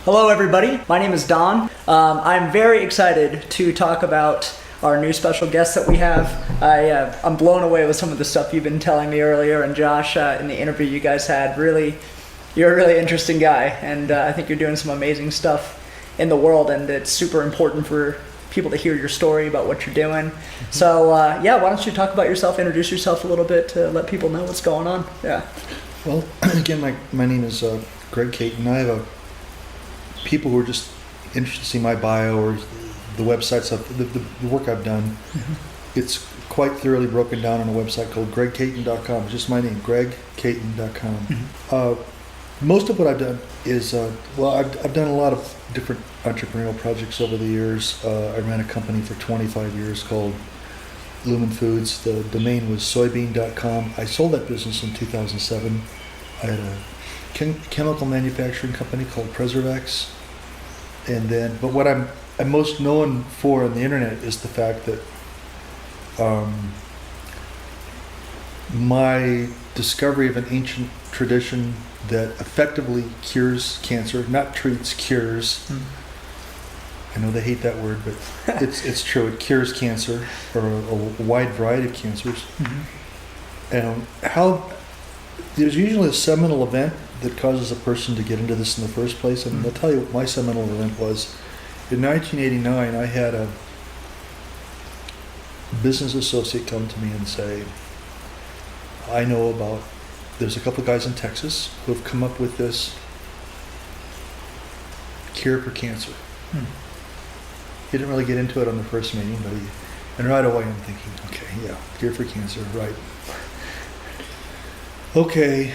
Hello everybody, my name is Don. I'm very excited to talk about our new special guest that we have. I'm blown away with some of the stuff you've been telling me earlier, and Josh, in the interview you guys had, you're a really interesting guy, and I think you're doing some amazing stuff in the world, and it's super important for people to hear your story about what you're doing. Mm-hmm. So why don't you talk about yourself, introduce yourself a little bit to let people know what's going on. Yeah. Well, again, my name is Greg Caton. I have people who are just interested to see my bio or the website stuff, the work I've done. Mm-hmm. It's quite thoroughly broken down on a website called gregcaton.com. It's just my name, gregcaton.com. Mm-hmm. Most of what I've done is, I've done a lot of different entrepreneurial projects over the years. I ran a company for 25 years called Lumen Foods. The domain was soybean.com. I sold that business in 2007. I had a chemical manufacturing company called Preservax. But what I'm most known for on the internet is the fact that my discovery of an ancient tradition that effectively cures cancer, not treats, cures. I know they hate that word, but it's true. It cures cancer, or a wide variety of cancers. Mm-hmm. And how there's usually a seminal event that causes a person to get into this in the first place. And I'll tell you what my seminal event was. In 1989, I had a business associate come to me and say, there's a couple of guys in Texas who have come up with this cure for cancer. He didn't really get into it on the first meeting, and right away I'm thinking, okay, yeah, cure for cancer, right. Okay,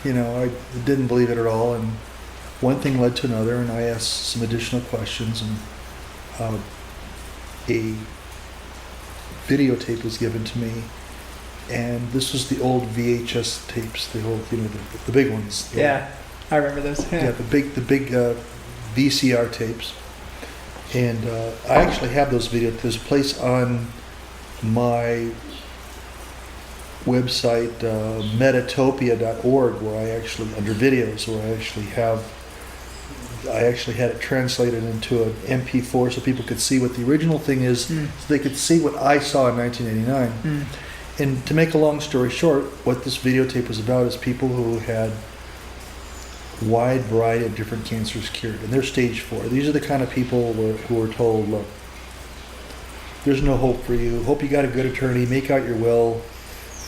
I didn't believe it at all, and one thing led to another, and I asked some additional questions, and a videotape was given to me, and this was the old VHS tapes, the old, the big ones. Yeah, I remember those. Yeah, the big VCR tapes, and I actually have those videos. There's a place on my website, metatopia.org, where I actually, under videos, where I actually had it translated into an MP4 so people could see what the original thing is, so they could see what I saw in 1989. And to make a long story short, what this videotape was about is people who had wide variety of different cancers cured, and they're stage 4. These are the kind of people who are told, look, there's no hope for you. Hope you got a good attorney. Make out your will,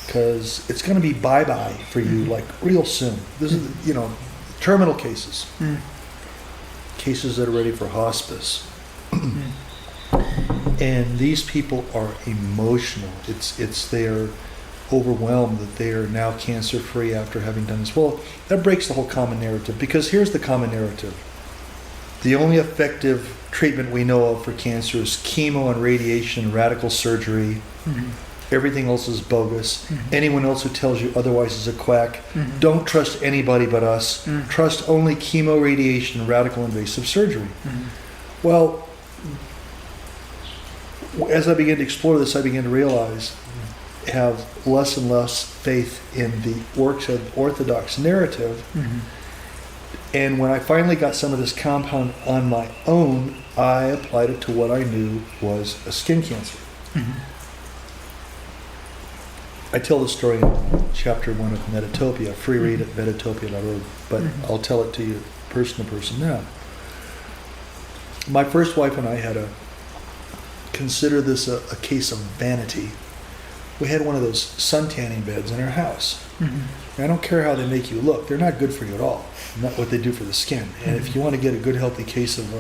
because it's going to be bye-bye for you, like real soon. This is, terminal cases. Cases that are ready for hospice. And these people are emotional. They are overwhelmed that they are now cancer-free after having done this. Well, that breaks the whole common narrative, because here's the common narrative. The only effective treatment we know of for cancer is chemo and radiation and radical surgery. Everything else is bogus. Anyone else who tells you otherwise is a quack. Don't trust anybody but us. Trust only chemo, radiation, and radical invasive surgery. Well, as I began to explore this, I began to realize, have less and less faith in the works of Orthodox narrative. And when I finally got some of this compound on my own, I applied it to what I knew was a skin cancer. I tell the story in chapter 1 of Metatopia, free read at metatopia.org, but I'll tell it to you person to person now. My first wife and I had consider this a case of vanity. We had one of those sun tanning beds in our house. I don't care how they make you look. They're not good for you at all. Not what they do for the skin. And if you want to get a good, healthy case of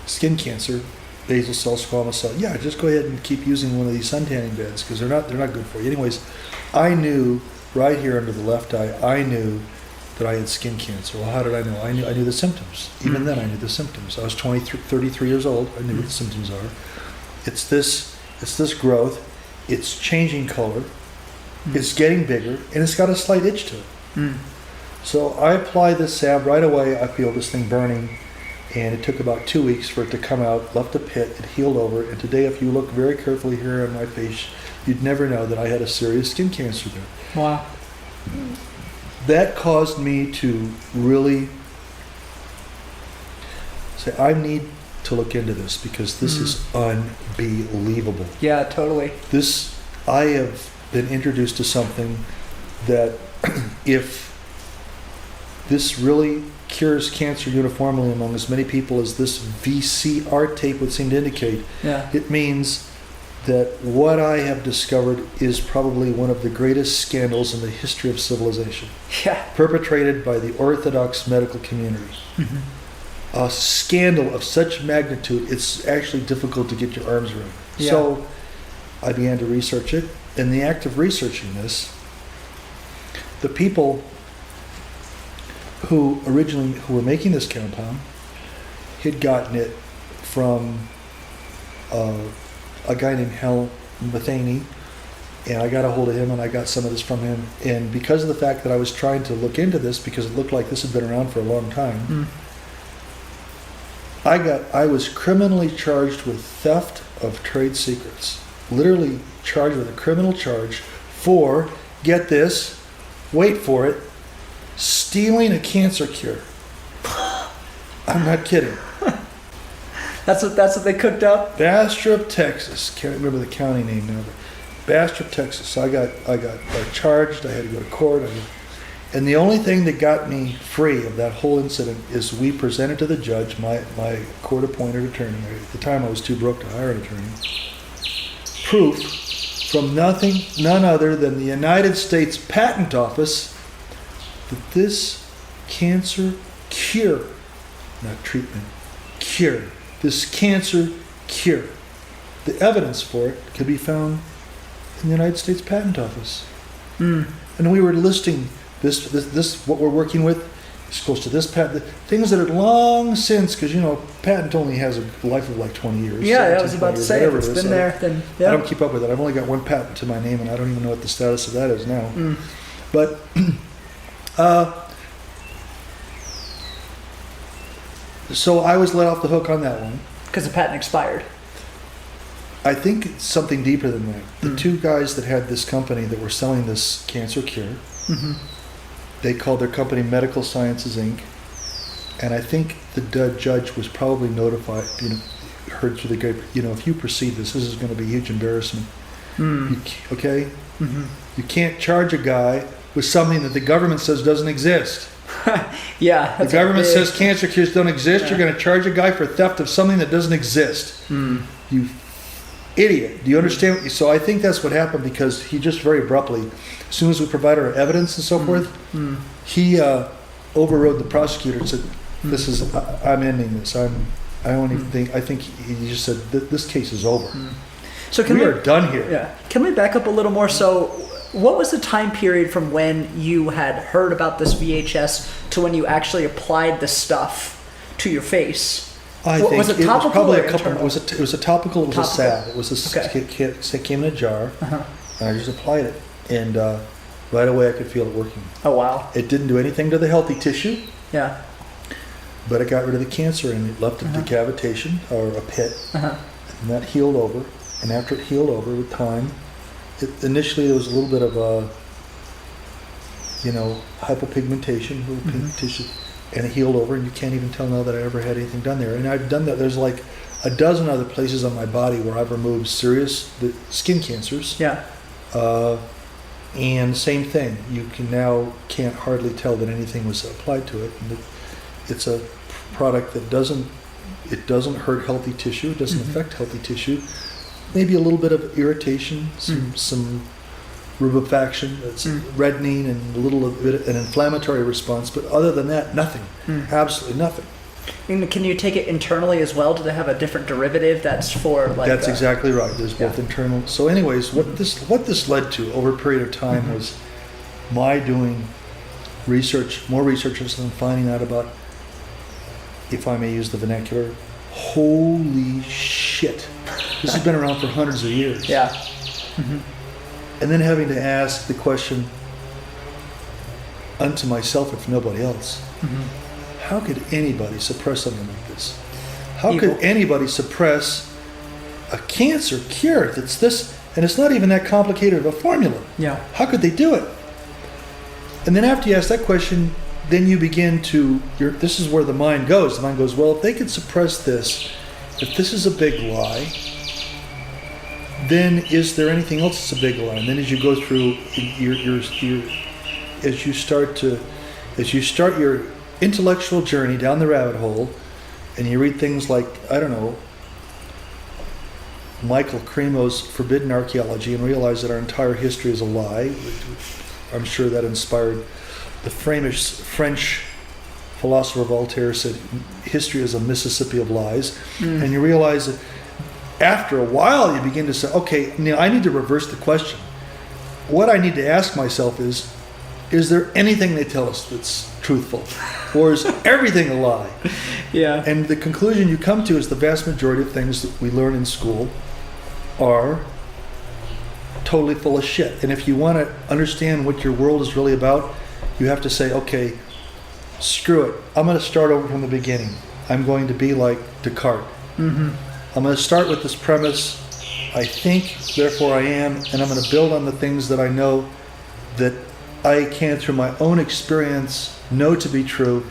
skin cancer, basal cell, squamous cell, just go ahead and keep using one of these sun tanning beds, because they're not good for you. Anyways, I knew right here under the left eye, I knew that I had skin cancer. Well, how did I know? I knew the symptoms. Even then, I knew the symptoms. I was 33 years old. I knew what the symptoms are. It's this growth. It's changing color. It's getting bigger, and it's got a slight itch to it. So I apply this salve right away. I feel this thing burning, and it took about 2 weeks for it to come out. Left a pit. It healed over. And today, if you look very carefully here on my face, you'd never know that I had a serious skin cancer there. Wow. That caused me to really say, I need to look into this because this is unbelievable. Yeah, totally. I have been introduced to something that if this really cures cancer uniformly among as many people as this VCR tape would seem to indicate, Yeah. it means that what I have discovered is probably one of the greatest scandals in the history of civilization, Yeah. perpetrated by the orthodox medical community. A scandal of such magnitude, it's actually difficult to get your arms around. Yeah. So I began to research it. In the act of researching this, the people who were making this compound had gotten it from a guy named Hal Matheny, and I got a hold of him and I got some of this from him. And because of the fact that I was trying to look into this, because it looked like this had been around for a long time, I was criminally charged with theft of trade secrets. Literally charged with a criminal charge for, get this, wait for it, stealing a cancer cure. I'm not kidding. That's what they cooked up. Bastrop, Texas. Can't remember the county name now. But Bastrop, Texas. I got charged. I had to go to court. And the only thing that got me free of that whole incident is we presented to the judge, my court-appointed attorney. At the time, I was too broke to hire an attorney. Proof from none other than the United States Patent Office that this cancer cure, not treatment, cure, this cancer cure, the evidence for it could be found in the United States Patent Office. And we were listing this what we're working with is close to this patent, things that are long since, because patent only has a life of like 20 years. Yeah, I was about to say, if it's been there, then yeah. I don't keep up with it. I've only got one patent to my name, and I don't even know what the status of that is now. But so I was let off the hook on that one. Because the patent expired. I think it's something deeper than that. The two guys that had this company that were selling this cancer cure, they called their company Medical Sciences Inc. And I think the judge was probably notified, heard through the grape, if you proceed this is going to be a huge embarrassment. Okay? You can't charge a guy with something that the government says doesn't exist. Yeah. The government says cancer cures don't exist. Yeah. You're going to charge a guy for theft of something that doesn't exist. You idiot. Do you understand? So I think that's what happened, because he just very abruptly, as soon as we provided our evidence and so forth, he overrode the prosecutor and said, I'm ending this. I think he just said, this case is over. So we are done here. Yeah. Can we back up a little more? So what was the time period from when you had heard about this VHS to when you actually applied the stuff to your face? I think was it was topical probably or a couple. internal? It was a topical. It was a salve. It was Okay. it came in a jar, and I just applied it, and right away I could feel it working. Oh wow! It didn't do anything to the healthy tissue. Yeah. But it got rid of the cancer, and it left a decavitation or a pit, and that healed over. And after it healed over with time, initially there was a little bit of hypopigmentation, little pink tissue. And it healed over, and you can't even tell now that I ever had anything done there. And I've done that. There's like a dozen other places on my body where I've removed serious skin cancers. Yeah. And same thing. You can't hardly tell that anything was applied to it. And it's a product that doesn't hurt healthy tissue. It doesn't affect healthy tissue. Maybe a little bit of irritation, some rubefaction, that's reddening, and a little bit of an inflammatory response, but other than that, nothing. Absolutely nothing. And can you take it internally as well? Do they have a different derivative that's for like? That's exactly right. There's both internal. So, anyways, what this led to over a period of time was my doing more research and finding out about, if I may use the vernacular, holy shit. This has been around for hundreds of years. Yeah. And then having to ask the question unto myself, if nobody else, how could anybody suppress something like this? How could anybody suppress a cancer cure that's this, and it's not even that complicated of a formula? Yeah. How could they do it? And then after you ask that question, then you begin to, this is where the mind goes. The mind goes, well, if they could suppress this, if this is a big lie, then is there anything else that's a big lie? And then as you go through, as you start your intellectual journey down the rabbit hole, and you read things like, I don't know, Michael Cremo's Forbidden Archaeology, and realize that our entire history is a lie. I'm sure that inspired the famous French philosopher Voltaire said, history is a Mississippi of lies. And you realize that after a while you begin to say, okay, now I need to reverse the question. What I need to ask myself is there anything they tell us that's truthful? Or is everything a lie? Yeah. And the conclusion you come to is the vast majority of things that we learn in school are totally full of shit. And if you want to understand what your world is really about, you have to say, okay, screw it. I'm going to start over from the beginning. I'm going to be like Descartes. I'm going to start with this premise, I think, therefore I am, and I'm going to build on the things that I know that I can, through my own experience, know to be true,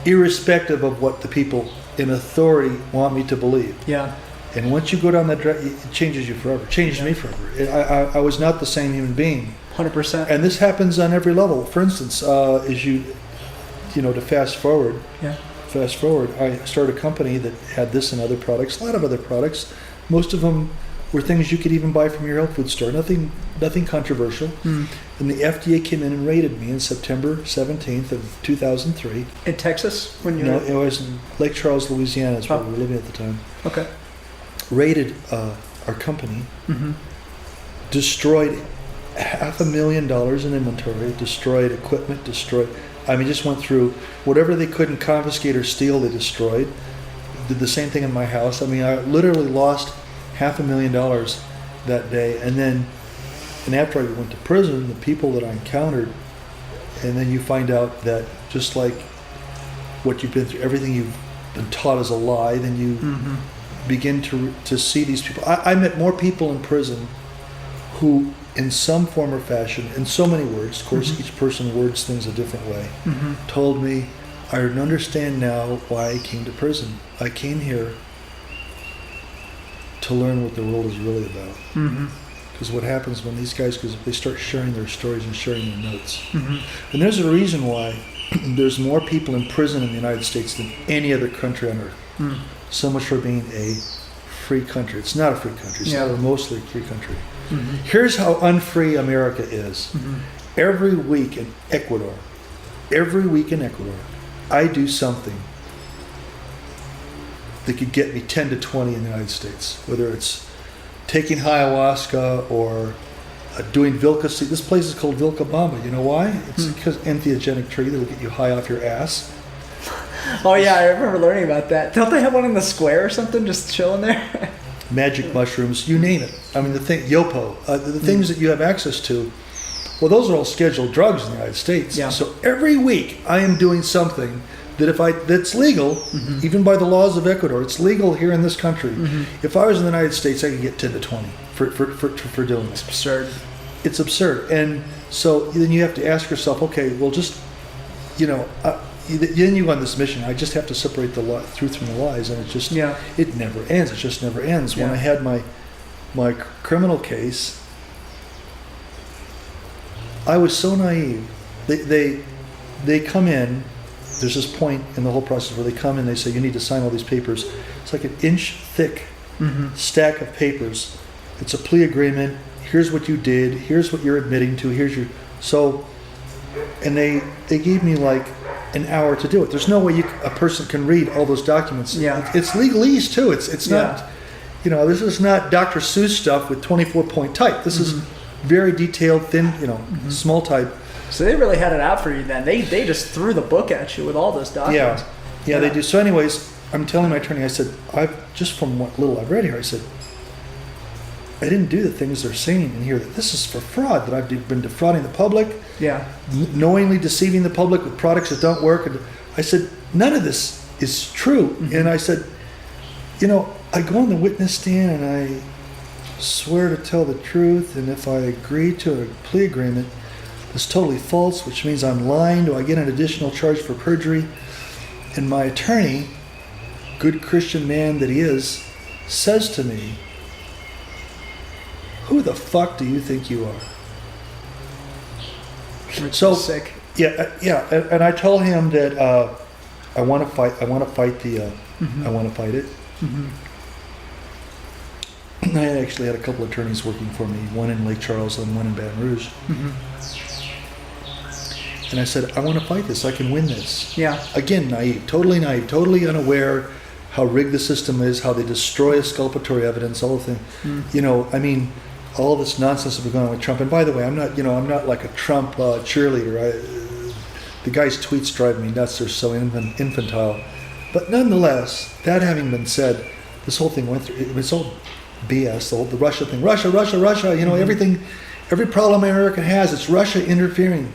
irrespective of what the people in authority want me to believe. Yeah. And once you go down that track, it changes you forever. It changed me forever. I was not the same human being. 100%. And this happens on every level. For instance, as to fast forward, I started a company that had this and other products, a lot of other products. Most of them were things you could even buy from your health food store. Nothing controversial. And the FDA came in and raided me on September 17th of 2003. In Texas? No, it was in Lake Charles, Louisiana, is where we were living at the time. Okay. Raided our company, destroyed $500,000 in inventory, destroyed equipment, just went through whatever they couldn't confiscate or steal, they destroyed. Did the same thing in my house. I literally lost $500,000 that day. And after I went to prison, the people that I encountered, and then you find out that just like what you've been through, everything you've been taught is a lie, then you begin to see these people. I met more people in prison who, in some form or fashion, in so many words, of course each person words things a different way, told me, I understand now why I came to prison. I came here to learn what the world is really about. Because what happens when these guys, because they start sharing their stories and sharing their notes. And there's a reason why there's more people in prison in the United States than any other country on earth. So much for being a free country. It's not a free country. It's not a mostly free country. Here's how unfree America is. Every week in Ecuador, I do something that could get me 10 to 20 in the United States. Whether it's taking ayahuasca or doing Vilca seed. This place is called Vilcabamba. You know why? It's because entheogenic tree that'll get you high off your ass. Oh yeah, I remember learning about that. Don't they have one in the square or something, just chilling there? Magic mushrooms, you name it. Yopo, the things that you have access to. Well, those are all scheduled drugs in the United States. Yeah. So every week I am doing something that's legal, even by the laws of Ecuador. It's legal here in this country. If I was in the United States, I could get 10 to 20 for doing this. It's absurd. It's absurd. And so then you have to ask yourself, okay, well, just, then you go on this mission. I just have to separate the truth from the lies, and it never ends. It just never ends. When I had my criminal case, I was so naive. They come in. There's this point in the whole process where they come in. They say you need to sign all these papers. It's like an inch thick stack of papers. It's a plea agreement. Here's what you did. Here's what you're admitting to. And they gave me like an hour to do it. There's no way a person can read all those documents. Yeah. It's legalese too. It's not, this is not Dr. Seuss stuff with 24-point type. This is very detailed, thin, small type. So they really had it out for you then. They just threw the book at you with all those documents. Yeah, they do. So anyways, I'm telling my attorney, I said, just from what little I've read here, I said, I didn't do the things they're saying in here, that this is for fraud, that I've been defrauding the public, knowingly deceiving the public with products that don't work. And I said, none of this is true. And I said, I go on the witness stand and I swear to tell the truth, and if I agree to a plea agreement, is totally false, which means I'm lying. Do I get an additional charge for perjury? And my attorney, good Christian man that he is, says to me, who the fuck do you think you are? So sick. Yeah, and I told him that I want to fight. I want to fight the. I want to fight it. I actually had a couple of attorneys working for me, one in Lake Charles and one in Baton Rouge. And I said, I want to fight this. I can win this. Yeah. Again, naive, totally unaware how rigged the system is, how they destroy exculpatory evidence, all the things. You know, I mean, all this nonsense that we're going on with Trump. And by the way, I'm not like a Trump cheerleader. The guy's tweets drive me nuts. They're so infantile. But nonetheless, that having been said, this whole thing went through. It was all BS. The Russia thing. Russia. You know, everything, every problem America has, it's Russia interfering.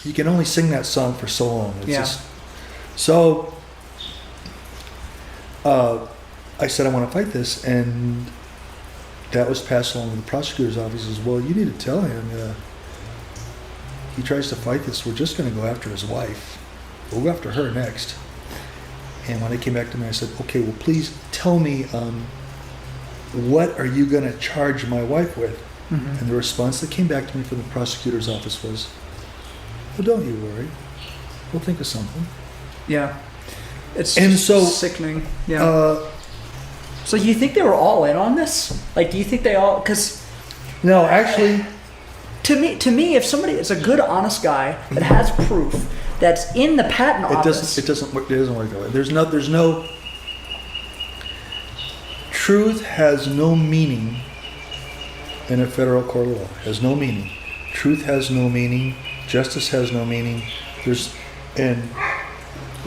You can only sing that song for so long. It's so I said I want to fight this, and that was passed along to the prosecutor's office as well. You need to tell him he tries to fight this, we're just going to go after his wife. We'll go after her next. And when they came back to me, I said, okay, well, please tell me what are you going to charge my wife with? And the response that came back to me from the prosecutor's office was, well, don't you worry. We'll think of something. Yeah. It's so sickening. Yeah. So you think they were all in on this? Like, do you think they all? Because no, actually, to me, if somebody is a good, honest guy that has proof that's in the patent office, it doesn't work that way. There's no. Truth has no meaning in a federal court of law. Has no meaning. Truth has no meaning. Justice has no meaning. And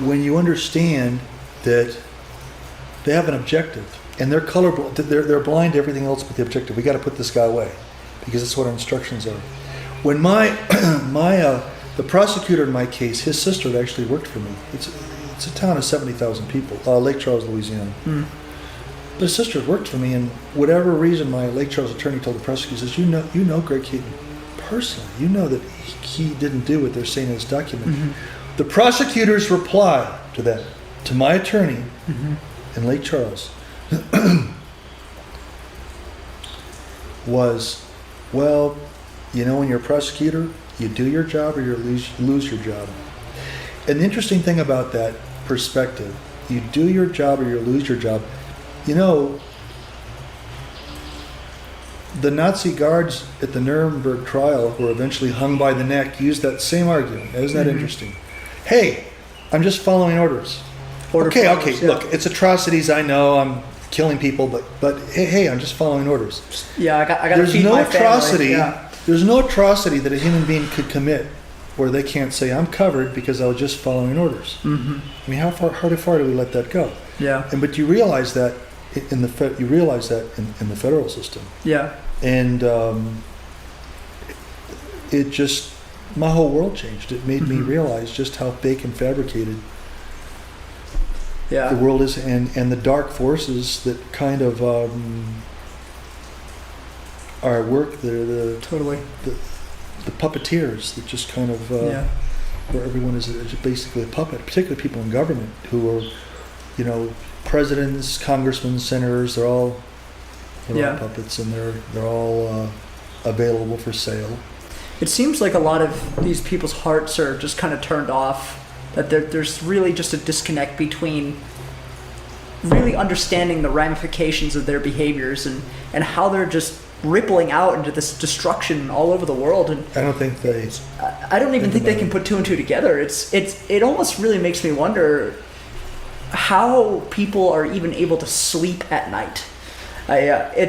when you understand that they have an objective and they're colorblind, they're blind to everything else but the objective. We got to put this guy away because that's what our instructions are. When the prosecutor in my case, his sister had actually worked for me. It's a town of 70,000 people, Lake Charles, Louisiana. But his sister worked for me, and whatever reason, my Lake Charles attorney told the prosecutor, says, you know Greg Caton personally. You know that he didn't do what they're saying in his document. The prosecutor's reply to that, to my attorney in Lake Charles, was, well, you know, when you're a prosecutor, you do your job or you lose your job. And the interesting thing about that perspective, you do your job or you lose your job. You know, the Nazi guards at the Nuremberg trial, who were eventually hung by the neck, used that same argument. Isn't that interesting? Hey, I'm just following orders. Okay, yeah. Look, it's atrocities. I know I'm killing people, but hey, I'm just following orders. Yeah, I got to feed my family. There's no atrocity that a human being could commit where they can't say I'm covered because I was just following orders. I mean, how far do we let that go? Yeah. But you realize that in the federal system. Yeah. And it just, my whole world changed. It made me realize just how fake and fabricated the world is, and the dark forces that kind of are at work. They're the puppeteers that just kind of where everyone is basically a puppet, particularly people in government who are, you know, presidents, congressmen, senators. They're all puppets, and they're all available for sale. It seems like a lot of these people's hearts are just kind of turned off. That there's really just a disconnect between really understanding the ramifications of their behaviors and how they're just rippling out into this destruction all over the world. And I don't think I don't even think they can put two and two together. It almost really makes me wonder how people are even able to sleep at night.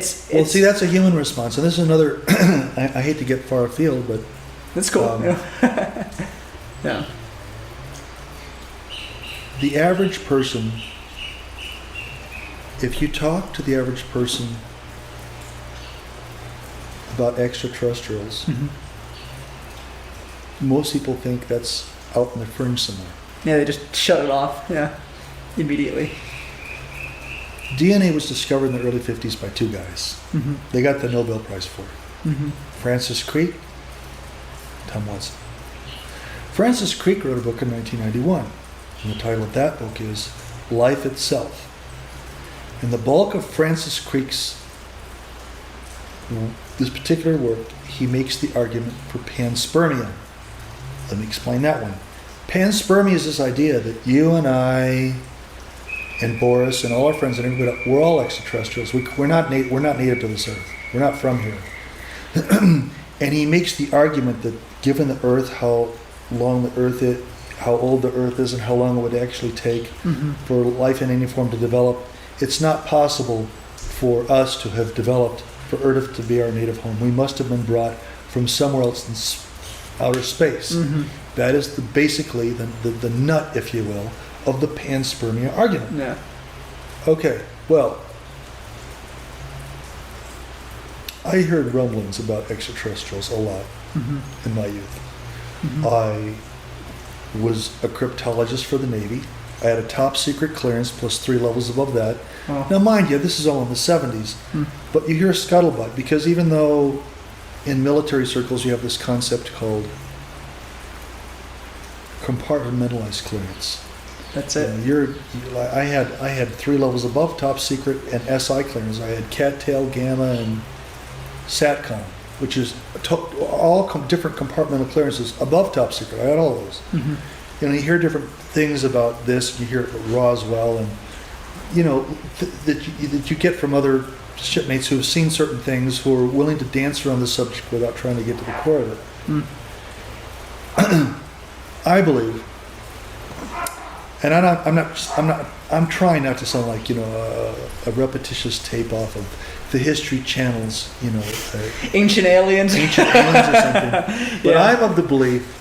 See, that's a human response, and this is another. I hate to get far afield, but that's cool. Yeah. The average person, if you talk to the average person about extraterrestrials, most people think that's out in the fringe somewhere. Yeah, they just shut it off. Yeah, immediately. DNA was discovered in the early 50s by two guys. They got the Nobel Prize for it. Francis Crick Tom Watson. Francis Crick wrote a book in 1991, and the title of that book is Life Itself. In the bulk of Francis Crick's this particular work, he makes the argument for panspermia. Let me explain that one. Panspermia is this idea that you and I and Boris and all our friends and everybody, we're all extraterrestrials. We're not native to this earth. We're not from here. And he makes the argument that given the earth, how long the earth is, how old the earth is, and how long it would actually take for life in any form to develop, it's not possible for us to have developed, for Earth to be our native home. We must have been brought from somewhere else in outer space. That is basically the nut, if you will, of the panspermia argument. Yeah. Okay, well, I heard rumblings about extraterrestrials a lot in my youth. I was a cryptologist for the Navy. I had a top secret clearance plus 3 levels above that. Oh. Now, mind you, this is all in the 70s, but you hear scuttlebutt, because even though in military circles you have this concept called compartmentalized clearance. That's it. I had 3 levels above top secret and SI clearance. I had cattail, gamma, and SATCOM, which is all different compartmental clearances above top secret. I had all those. You hear different things about this. You hear it at Roswell, and that you get from other shipmates who have seen certain things, who are willing to dance around the subject without trying to get to the core of it. I believe, and I'm trying not to sound like a repetitious tape off of the History Channel's Ancient Aliens. Ancient Aliens or something. But I'm of the belief,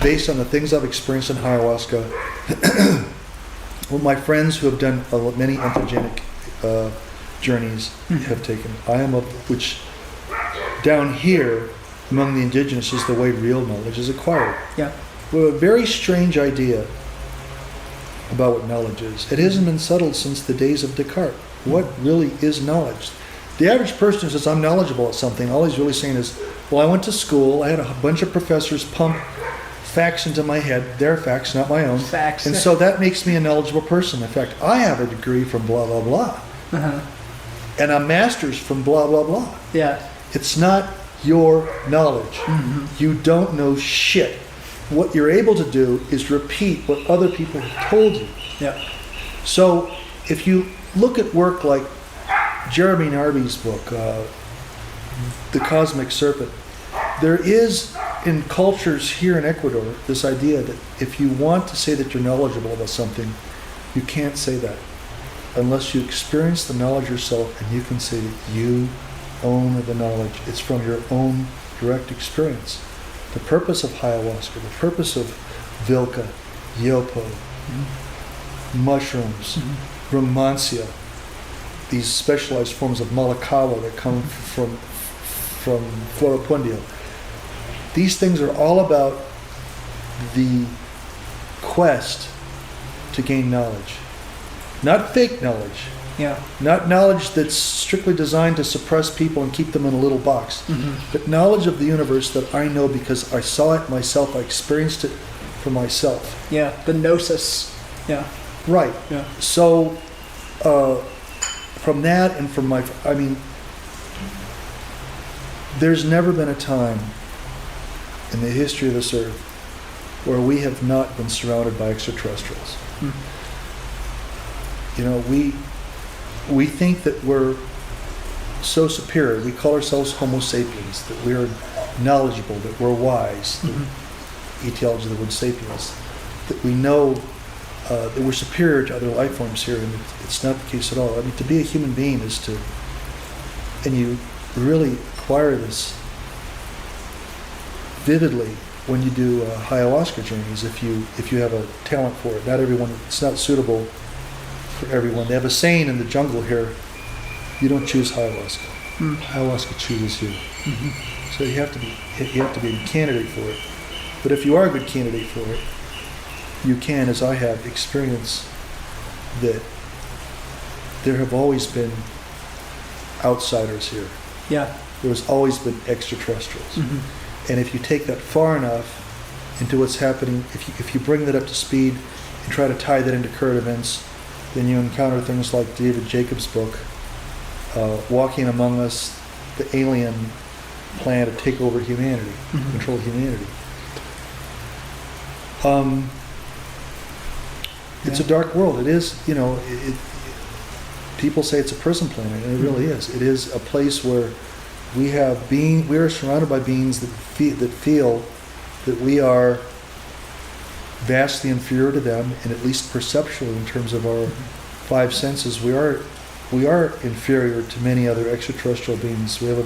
based on the things I've experienced in ayahuasca, what my friends who have done many entheogenic journeys have taken, I am of which down here among the indigenous is the way real knowledge is acquired. Yeah. We have a very strange idea about what knowledge is. It hasn't been settled since the days of Descartes. What really is knowledge? The average person who says, I'm knowledgeable at something, all he's really saying is, well, I went to school, I had a bunch of professors pump facts into my head, their facts, not my own. Facts. And so that makes me a knowledgeable person. In fact, I have a degree from blah, blah, blah. And a master's from blah, blah, blah. Yeah. It's not your knowledge. You don't know shit. What you're able to do is repeat what other people have told you. Yeah. So if you look at work like Jeremy Narby's book, The Cosmic Serpent, there is in cultures here in Ecuador this idea that if you want to say that you're knowledgeable about something, you can't say that unless you experience the knowledge yourself, and you can say that you own the knowledge. It's from your own direct experience. The purpose of ayahuasca, the purpose of vilca, yopo, mushrooms, romancia, these specialized forms of malacava that come from Floripundio. These things are all about the quest to gain knowledge. Not fake knowledge. Yeah. Not knowledge that's strictly designed to suppress people and keep them in a little box. But knowledge of the universe that I know because I saw it myself, I experienced it for myself. Yeah, the gnosis. Yeah. Right. Yeah. So, from that and from there's never been a time in the history of this earth where we have not been surrounded by extraterrestrials. We think that we're so superior. We call ourselves Homo sapiens, that we're knowledgeable, that we're wise, the etiology of the word sapiens, that we know that we're superior to other life forms here, and it's not the case at all. I mean, to be a human being is to, and you really acquire this vividly when you do ayahuasca journeys, if you have a talent for it. Not everyone, it's not suitable for everyone. They have a saying in the jungle here, you don't choose ayahuasca. Ayahuasca chooses you. So you have to be a candidate for it. But if you are a good candidate for it, you can, as I have, experience that there have always been outsiders here. Yeah. There has always been extraterrestrials. And if you take that far enough into what's happening, if you bring that up to speed and try to tie that into current events, then you encounter things like David Jacobs' book, Walking Among Us, the alien plan to take over humanity, control humanity. It's a dark world. It is, people say it's a prison planet, and it really is. It is a place where we are surrounded by beings that feel that we are vastly inferior to them, and at least perceptually in terms of our five senses, we are inferior to many other extraterrestrial beings. We have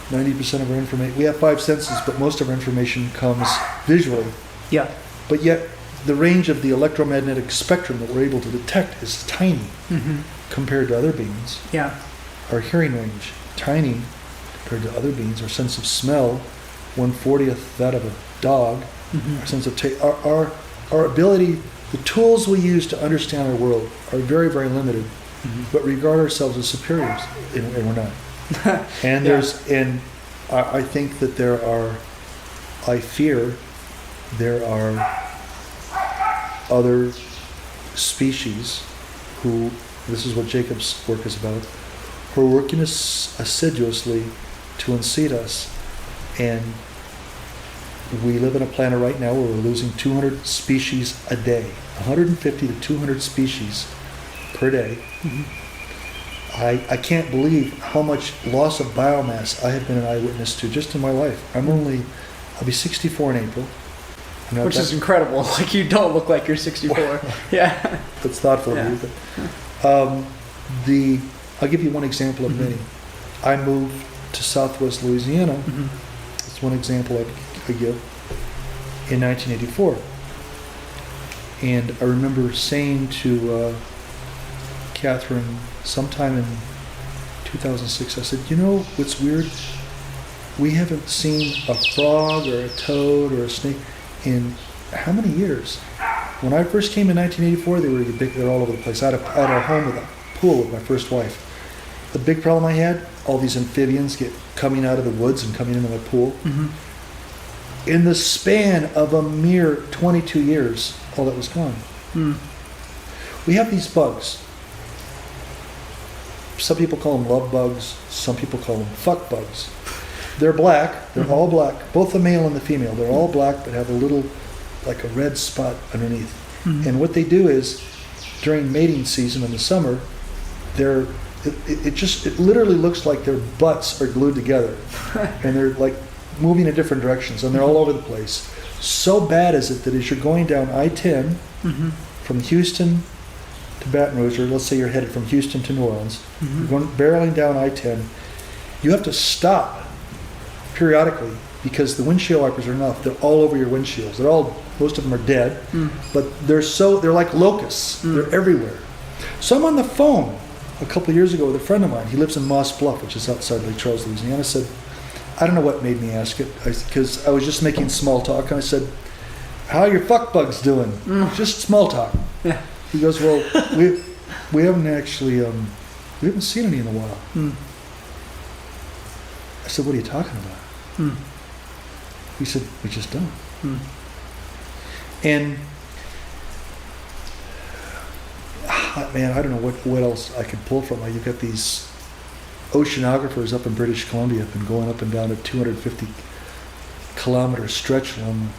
90% of our information, we have five senses, but most of our information comes visually. Yeah. But yet, the range of the electromagnetic spectrum that we're able to detect is tiny compared to other beings. Yeah. Our hearing range, tiny compared to other beings. Our sense of smell, 1/40th that of a dog. Our sense of taste, our ability, the tools we use to understand our world are very, very limited, but regard ourselves as superiors, and we're not. And I think that I fear there are other species who, this is what Jacob's work is about, who are working assiduously to unseat us. And we live on a planet right now where we're losing 200 species a day, 150 to 200 species per day. I can't believe how much loss of biomass I have been an eyewitness to just in my life. I'll be 64 in April. Which is incredible. Like, you don't look like you're 64. Yeah. That's thoughtful of you. But, I'll give you one example of many. I moved to Southwest Louisiana. That's one example I give. In 1984. And I remember saying to Catherine sometime in 2006, I said, what's weird? We haven't seen a frog or a toad or a snake in how many years? When I first came in 1984, they're all over the place. I had a home with a pool with my first wife. The big problem I had, all these amphibians coming out of the woods and coming into my pool. In the span of a mere 22 years, all that was gone. We have these bugs. Some people call them love bugs. Some people call them fuck bugs. They're black. They're all black. Both the male and the female. They're all black, but have a little, like a red spot underneath. And what they do is, during mating season in the summer, it literally looks like their butts are glued together, and they're like moving in different directions, and they're all over the place. So bad is it that as you're going down I-10 from Houston to Baton Rouge, or let's say you're headed from Houston to New Orleans, you're going barreling down I-10, you have to stop periodically because the windshield wipers are enough. They're all over your windshields. Most of them are dead, but they're like locusts. They're everywhere. So I'm on the phone a couple of years ago with a friend of mine. He lives in Moss Bluff, which is outside Lake Charles, Louisiana. I said, I don't know what made me ask it, because I was just making small talk, and I said, how are your fuck bugs doing? Just small talk. Yeah. He goes, well, we haven't actually, we haven't seen any in a while. I said, what are you talking about? He said, we just don't. And man, I don't know what else I could pull from. You've got these oceanographers up in British Columbia have been going up and down a 250 kilometer stretch along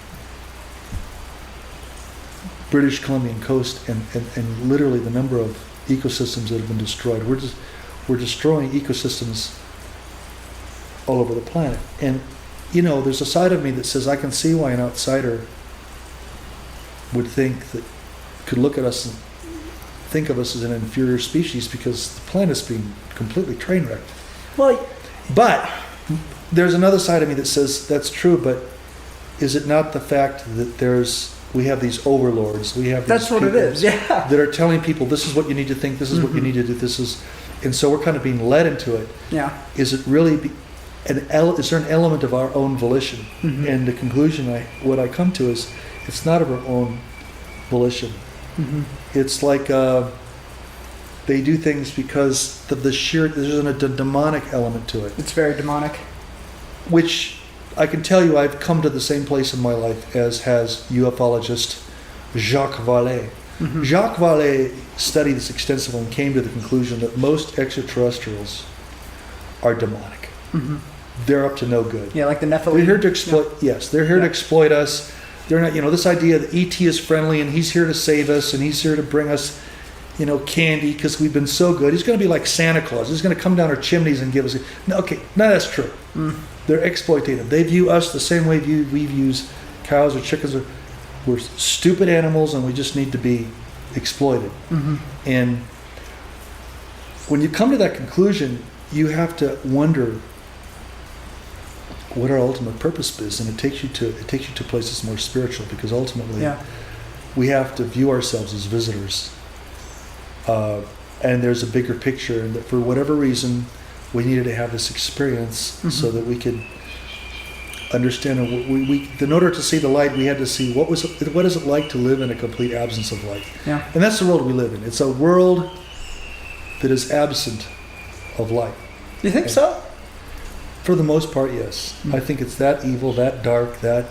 British Columbian coast, and literally the number of ecosystems that have been destroyed. We're destroying ecosystems all over the planet. And there's a side of me that says I can see why an outsider would could look at us and think of us as an inferior species, because the planet's being completely train wrecked. Well, but there's another side of me that says that's true, but is it not the fact that we have these overlords, we have these that's what it is, yeah, that are telling people this is what you need to think, this is what you need to do, and so we're kind of being led into it. Yeah. Is it really is there an element of our own volition? And the conclusion what I come to is it's not of our own volition. It's like they do things because there's a demonic element to it. It's very demonic. which I can tell you I've come to the same place in my life as has ufologist Jacques Vallée. Mm-hmm. Jacques Vallée studied this extensively and came to the conclusion that most extraterrestrials are demonic. Mm-hmm. They're up to no good. Yeah, like the Nephilim. They're here to exploit. Yeah. Yes, they're here to exploit us. They're not. This idea that ET is friendly and he's here to save us and he's here to bring us, candy because we've been so good. He's going to be like Santa Claus. He's going to come down our chimneys and give us. No, that's true. Mm. They're exploitative. They view us the same way we view cows or chickens. We're stupid animals and we just need to be exploited. Mm-hmm. And when you come to that conclusion, you have to wonder what our ultimate purpose is, and it takes you to places more spiritual, because ultimately we have to view ourselves as visitors, and there's a bigger picture, and that for whatever reason we needed to have this experience so that we could understand. In order to see the light, we had to see what is it like to live in a complete absence of light. Yeah. And that's the world we live in. It's a world that is absent of light. Do you think so? For the most part, yes. Mm. I think it's that evil, that dark, that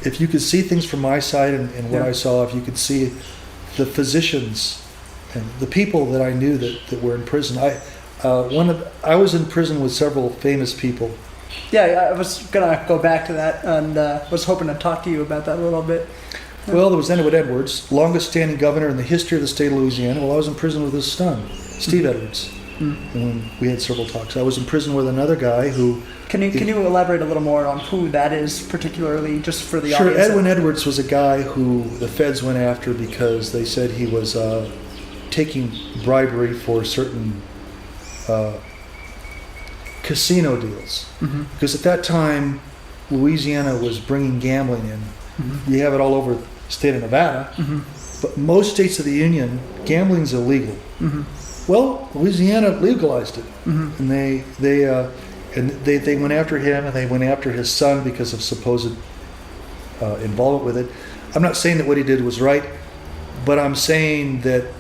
if you could see things from my side and what I saw, if you could see the physicians and the people that I knew that were in prison. I was in prison with several famous people. Yeah, I was gonna go back to that, and was hoping to talk to you about that a little bit. Well, there was Edwards, longest standing governor in the history of the state of Louisiana. Well, I was in prison with his son, Steve Edwards. Mm. And we had several talks. I was in prison with another guy who... Can you elaborate a little more on who that is, particularly, just for the audience? Sure. Edwin Edwards was a guy who the feds went after because they said he was taking bribery for certain casino deals. Mm-hmm. Because at that time, Louisiana was bringing gambling in. Mm-hmm. You have it all over the state of Nevada. Mm-hmm. But most states of the Union, gambling's illegal. Mm-hmm. Well, Louisiana legalized it, and they went after him, and they went after his son because of supposed involvement with it. I'm not saying that what he did was right, but I'm saying that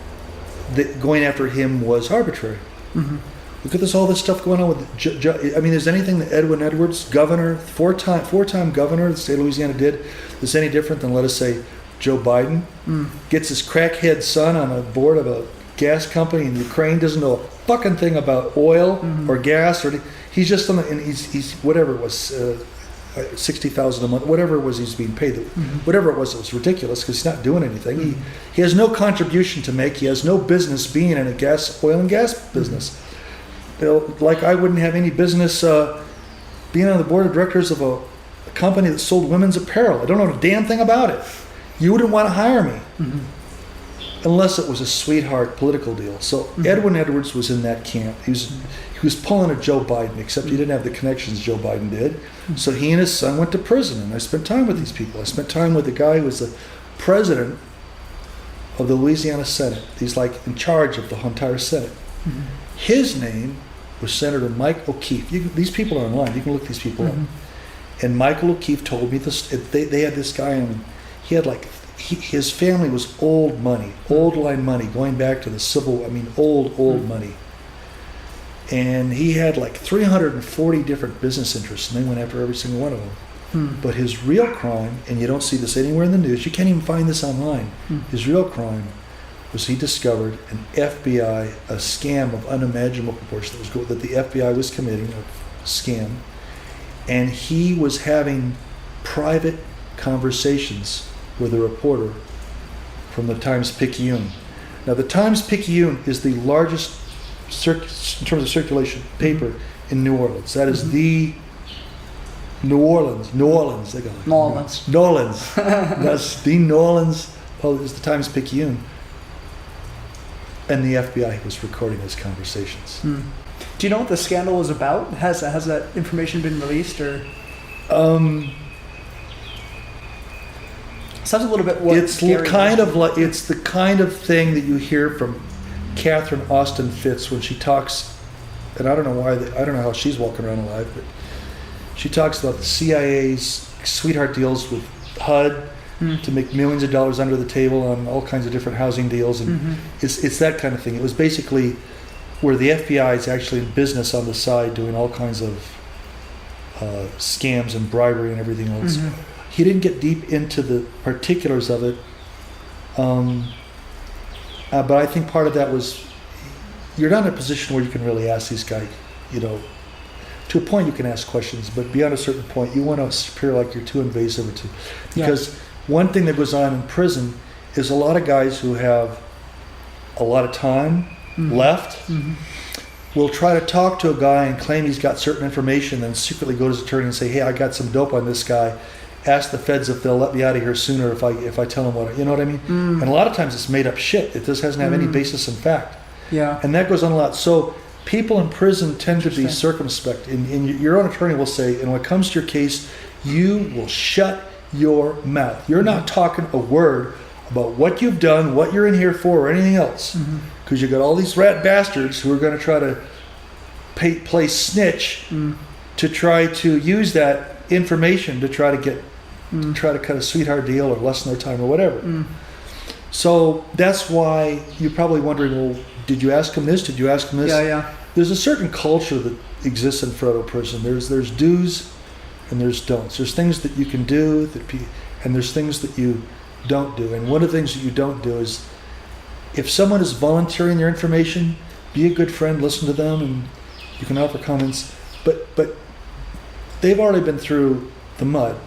going after him was arbitrary. Mm-hmm. Look at all this stuff going on with. Is anything that Edwin Edwards, governor, four-time governor of the state of Louisiana, did that's any different than, let us say, Joe Biden gets his crackhead son on a board of a gas company in Ukraine, doesn't know a fucking thing about oil or gas, or he's just on the, and he's whatever it was, $60,000 a month, whatever it was he's being paid. Whatever it was ridiculous because he's not doing anything. He has no contribution to make. He has no business being in a oil and gas business. Like I wouldn't have any business being on the board of directors of a company that sold women's apparel. I don't know a damn thing about it. You wouldn't want to hire me. Unless it was a sweetheart political deal. So Edwin Edwards was in that camp. He was pulling a Joe Biden, except he didn't have the connections Joe Biden did. So he and his son went to prison, and I spent time with these people. I spent time with the guy who was the president of the Louisiana Senate. He's like in charge of the entire Senate. His name was Senator Mike O'Keefe. These people are online. You can look these people up. And Michael O'Keefe told me this. They had this guy, and he had his family was old line money, going back to the old money. And he had 340 different business interests, and they went after every single one of them. But his real crime, and you don't see this anywhere in the news, you can't even find this online, his real crime was he discovered an FBI, a scam of unimaginable proportions that the FBI was committing, a scam, and he was having private conversations with a reporter from the Times-Picayune. Now, the Times-Picayune is the largest, in terms of circulation, paper in New Orleans. That is the New Orleans, they got it. New Orleans. That's the New Orleans, is the Times-Picayune. And the FBI was recording those conversations. Do you know what the scandal is about? Has that information been released, or? Sounds a little bit. It's the kind of thing that you hear from Catherine Austin Fitz when she talks, and I don't know why. I don't know how she's walking around alive, but she talks about the CIA's sweetheart deals with HUD to make millions of dollars under the table on all kinds of different housing deals, and it's that kind of thing. It was basically where the FBI is actually in business on the side doing all kinds of scams and bribery and everything else. He didn't get deep into the particulars of it, but I think part of that was you're not in a position where you can really ask these guys, to a point you can ask questions, but beyond a certain point you want to appear like you're too invasive or too, because one thing that goes on in prison is a lot of guys who have a lot of time left will try to talk to a guy and claim he's got certain information, then secretly go to his attorney and say, hey, I got some dope on this guy. Ask the feds if they'll let me out of here sooner if I tell them what, you know what I mean? And a lot of times it's made up shit. It just doesn't have any basis in fact. Yeah. And that goes on a lot. So people in prison tend to be circumspect. And your own attorney will say, and when it comes to your case, you will shut your mouth. You're not talking a word about what you've done, what you're in here for, or anything else. Because you got all these rat bastards who are going to try to play snitch to try to use that information to try to cut a sweetheart deal or lessen their time or whatever. So that's why you're probably wondering, well, did you ask him this? Did you ask him this? Yeah. There's a certain culture that exists in federal prison. There's do's and there's don'ts. There's things that you can do and there's things that you don't do. And one of the things that you don't do is, if someone is volunteering their information, be a good friend, listen to them, and you can offer comments. But they've already been through the mud.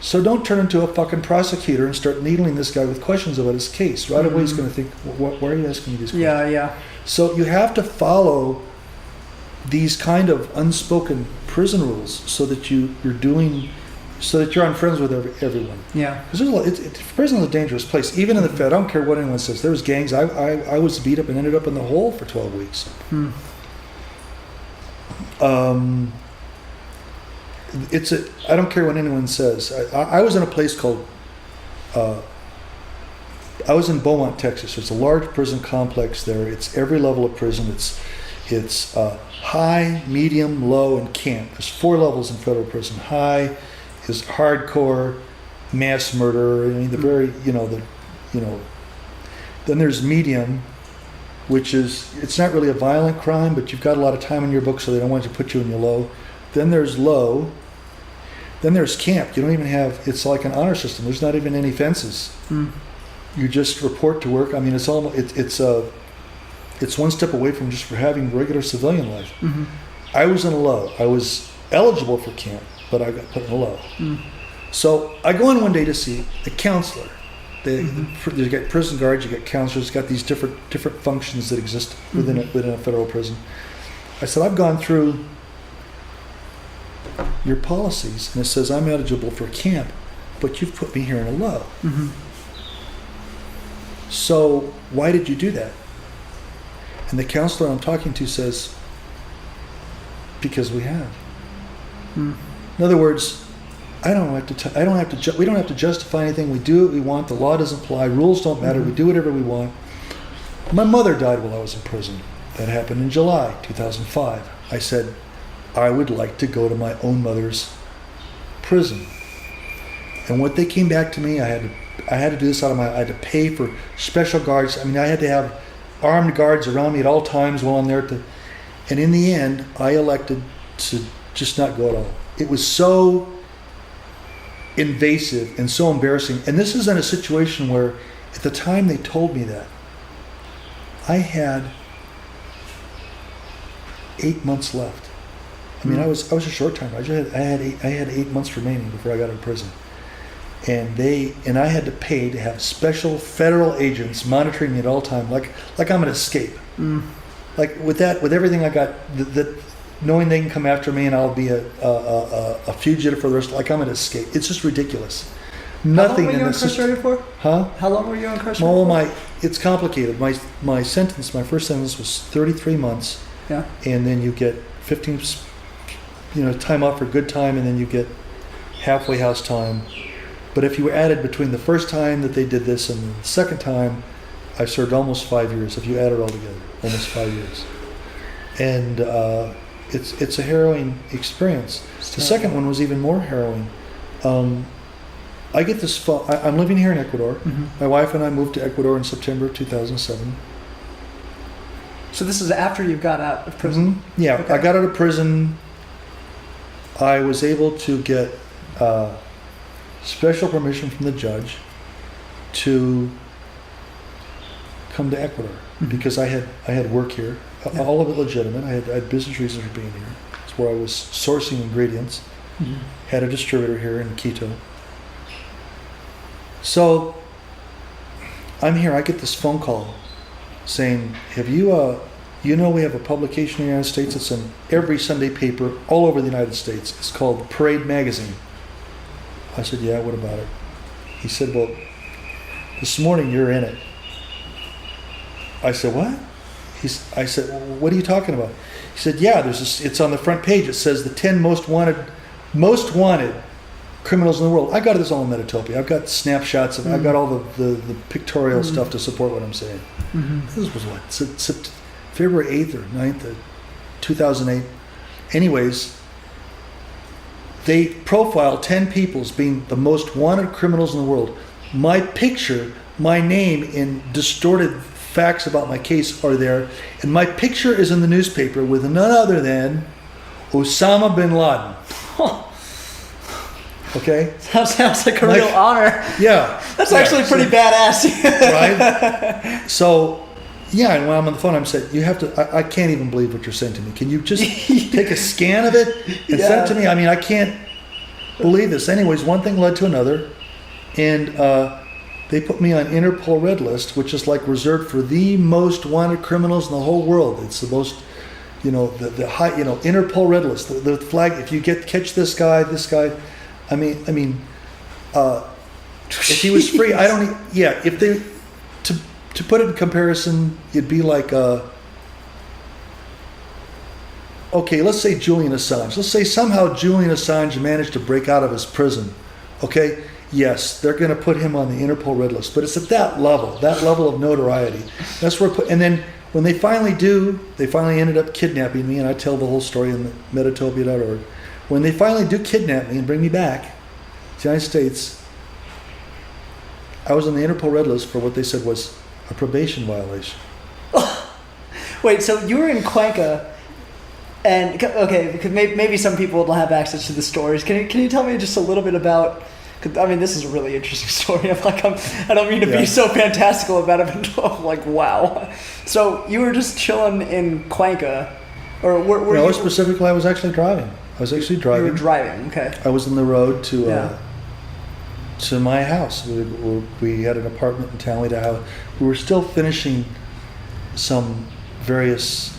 So don't turn into a fucking prosecutor and start needling this guy with questions about his case. Right away he's going to think, why are you asking me these questions? Yeah. So you have to follow these kind of unspoken prison rules so that you're on friends with everyone. Yeah. Because prison is a dangerous place. Even in the Fed, I don't care what anyone says. There was gangs. I was beat up and ended up in the hole for 12 weeks. I don't care what anyone says. I was in a place called, I was in Beaumont, Texas. It's a large prison complex there. It's every level of prison. It's high, medium, low, and camp. There's 4 levels in federal prison. High is hardcore mass murder. I mean, then there's medium, which is, it's not really a violent crime, but you've got a lot of time in your book, so they don't want to put you in your low. Then there's low. Then there's camp. You don't even have, it's like an honor system. There's not even any fences. You just report to work. I mean, it's one step away from just having regular civilian life. I was in a low. I was eligible for camp, but I got put in a low. So I go in one day to see a counselor. You got prison guards, you got counselors, got these different functions that exist within a federal prison. I said, I've gone through your policies, and it says I'm eligible for camp, but you've put me here in a low. So why did you do that? And the counselor I'm talking to says, because we have. In other words, we don't have to justify anything. We do what we want. The law doesn't apply. Rules don't matter. We do whatever we want. My mother died while I was in prison. That happened in July 2005. I said, I would like to go to my own mother's prison. And what they came back to me, I had to do this I had to pay for special guards. I mean, I had to have armed guards around me at all times while I'm there. And in the end, I elected to just not go at all. It was so invasive and so embarrassing. And this is in a situation where, at the time they told me that, I had 8 months left. I mean, I was a short timer. I had 8 months remaining before I got out of prison, and I had to pay to have special federal agents monitoring me at all time, like I'm an escape. Like with everything I got, knowing they can come after me and I'll be a fugitive for the rest. Like I'm an escape. It's just ridiculous. Nothing in this. How long were you incarcerated for? Huh? How long were you incarcerated Well, for? it's complicated. My first sentence was 33 months. Yeah. And then you get 15, time off for good time, and then you get halfway house time. But if you added between the first time that they did this and the second time, I served almost 5 years. If you add it all together, almost 5 years. And it's a harrowing experience. The second one was even more harrowing. I get this fall. I'm living here in Ecuador. My wife and I moved to Ecuador in September of 2007. So this is after you got out of prison? Mm-hmm. Yeah, Okay. I got out of prison. I was able to get special permission from the judge to come to Ecuador because I had work here, all of it legitimate. I had business reasons for being here. It's where I was sourcing ingredients. Had a distributor here in Quito. So I'm here. I get this phone call saying, "Have you you know we have a publication in the United States. It's in every Sunday paper all over the United States. It's called Parade Magazine." I said, "Yeah, what about it?" He said, "Well, this morning you're in it." I said, "What?" I said, well, "What are you talking about?" He said, "Yeah, it's on the front page. It says the 10 most wanted criminals in the world." I got this all in Metatopia. I've got snapshots of. I've got all the pictorial stuff to support what I'm saying. This was what, February 8th or 9th of 2008. Anyways, they profiled 10 people as being the most wanted criminals in the world. My picture, my name, and distorted facts about my case are there, and my picture is in the newspaper with none other than Osama bin Laden. Okay? That sounds like a real honor. Yeah. That's actually pretty badass. Right? So, yeah, and when I'm on the phone, I'm saying, "You have to, I can't even believe what you're saying to me. Can you just take a scan of it and send it to me?" I mean, I can't believe this. Anyways, one thing led to another, and they put me on Interpol Red List, which is like reserved for the most wanted criminals in the whole world. It's the most, the high, Interpol Red List, the flag. If you catch this guy. I mean, if he was free, I don't. If they, to put it in comparison, it'd be like, okay, let's say Julian Assange. Let's say somehow Julian Assange managed to break out of his prison. Okay, yes, they're going to put him on the Interpol Red List, but it's at that level of notoriety. That's where. And then when they finally ended up kidnapping me, and I tell the whole story in metatopia.org. When they finally do kidnap me and bring me back to the United States, I was on the Interpol Red List for what they said was a probation violation. Wait, so you were in Cuenca, and okay, because maybe some people don't have access to the stories. Can you tell me just a little bit about? Cause, I mean, this is a really interesting story. I don't mean to be so fantastical about it, but I'm like, wow. So you were just chilling in Cuenca, or were No, you? specifically, I was actually driving. I was actually driving. You were driving, okay. I was on the road to my house. We had an apartment in town. We were still finishing some various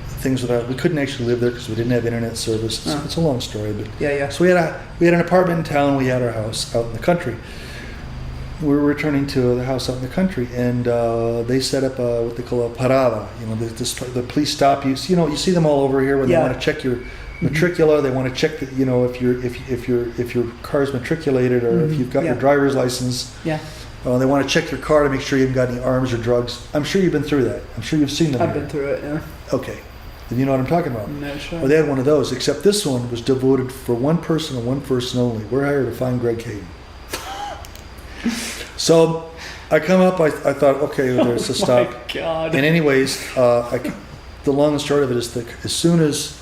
things we couldn't actually live there because we didn't have internet service. It's a long story, but yeah. So we had an apartment in town. We had our house out in the country. We were returning to the house out in the country, and they set up what they call a parada. The police stop you. You see them all over here when they want to check your matricula. They want to check that if your car is matriculated or if you've got your driver's license. Yeah. They want to check your car to make sure you haven't got any arms or drugs. I'm sure you've been through that. I'm sure you've seen them. I've been through it. Yeah. Okay. Then you know what I'm talking about. No, sure. Well, they had one of those, except this one was devoted for one person and one person only. We're hired to find Greg Caton. So I come up, I thought, okay, there's a stop. Oh my God. And anyways, the long and short of it is that as soon as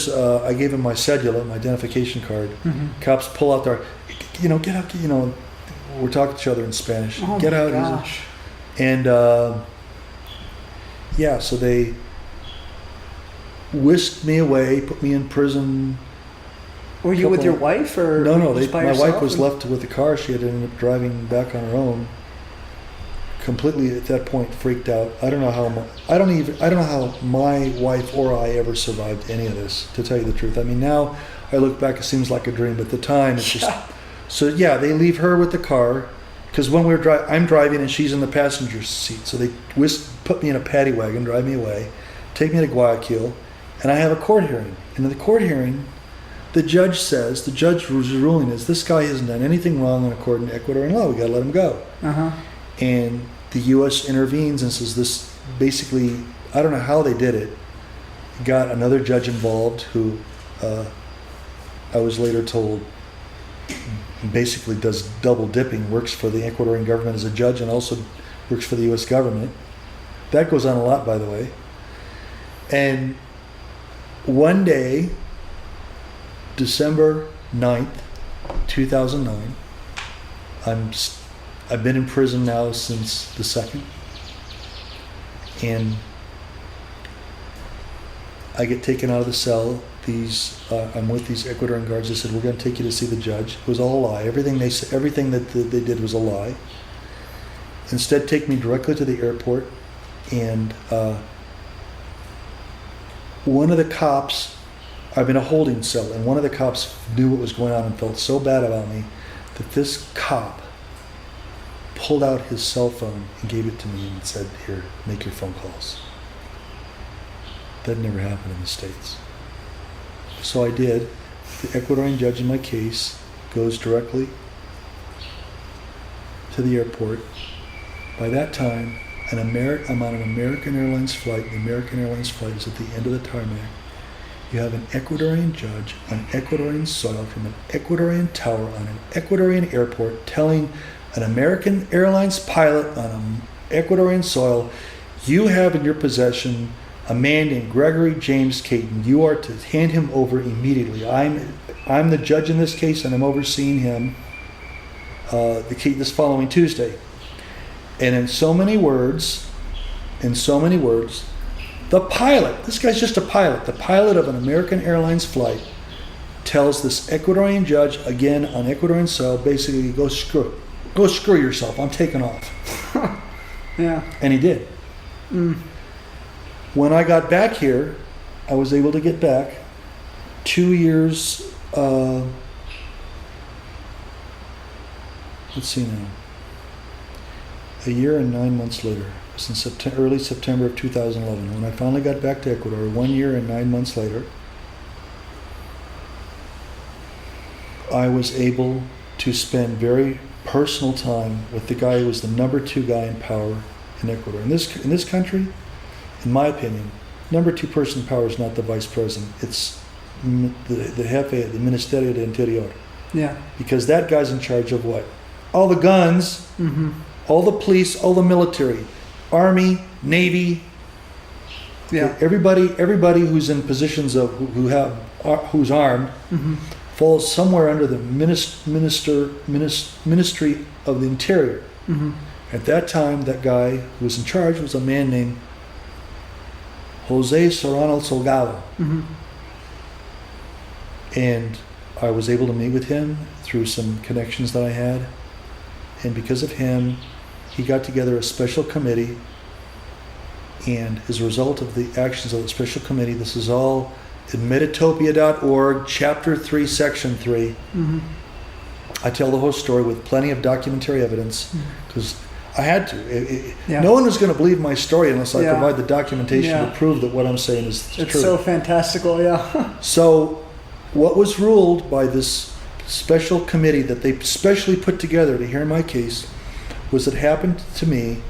I gave him my cedula, my identification card, cops pull out their, get out, we're talking to each other in Spanish. Oh Get my out. gosh. And so they whisked me away, put me in prison. Were you with your wife or No. were you just by My yourself? wife was left with the car. She had ended up driving back on her own. Completely at that point freaked out. I don't know how my wife or I ever survived any of this. To tell you the truth, I mean, now I look back, it seems like a dream, but at the time it's just. So they leave her with the car because when I'm driving and she's in the passenger seat. So they put me in a paddy wagon, drive me away, take me to Guayaquil, and I have a court hearing. And in the court hearing, the judge's ruling is this guy hasn't done anything wrong according to Ecuadorian law. We got to let him go. And the U.S. intervenes and says this basically, I don't know how they did it, got another judge involved who I was later told basically does double dipping, works for the Ecuadorian government as a judge and also works for the U.S. government. That goes on a lot, by the way. And one day, December 9th, 2009, I've been in prison now since the 2nd. And I get taken out of the cell. I'm with these Ecuadorian guards. They said, we're going to take you to see the judge. It was all a lie. Everything that they did was a lie. Instead, take me directly to the airport. And one of the cops, I'm in a holding cell, and one of the cops knew what was going on and felt so bad about me that this cop pulled out his cell phone and gave it to me and said, here, make your phone calls. That never happened in the States. So I did. The Ecuadorian judge in my case goes directly to the airport. By that time, I'm on an American Airlines flight. The American Airlines flight is at the end of the tarmac. You have an Ecuadorian judge on Ecuadorian soil from an Ecuadorian tower on an Ecuadorian airport telling an American Airlines pilot on an Ecuadorian soil, you have in your possession a man named Gregory James Caton. You are to hand him over immediately. I'm the judge in this case, and I'm overseeing him this following Tuesday. And in so many words, the pilot, this guy's just a pilot, the pilot of an American Airlines flight tells this Ecuadorian judge, again on Ecuadorian soil, basically, go screw yourself, I'm taking off. Yeah. And he did. When I got back here, I was able to get back 2 years, let's see now, a year and 9 months later. It was in early September of 2011. When I finally got back to Ecuador, 1 year and 9 months later, I was able to spend very personal time with the guy who was the number 2 guy in power in Ecuador. In this country, in my opinion, number 2 person in power is not the vice president. It's the jefe, the Ministerio de Interior. Yeah. Because that guy's in charge of what? All the guns, all the police, all the military, army, navy. Yeah. Everybody who's in positions of who's armed falls somewhere under the Ministry of the Interior. At that time, that guy who was in charge was a man named Jose Serrano Salgado. And I was able to meet with him through some connections that I had. And because of him, he got together a special committee. And as a result of the actions of the special committee, this is all in Metatopia.org, Chapter 3, Section 3. I tell the whole story with plenty of documentary evidence, because I had to. No one was going to believe my story unless I provide the documentation to prove that what I'm saying is true. It's so fantastical, yeah. So what was ruled by this special committee that they specially put together to hear my case was it happened to me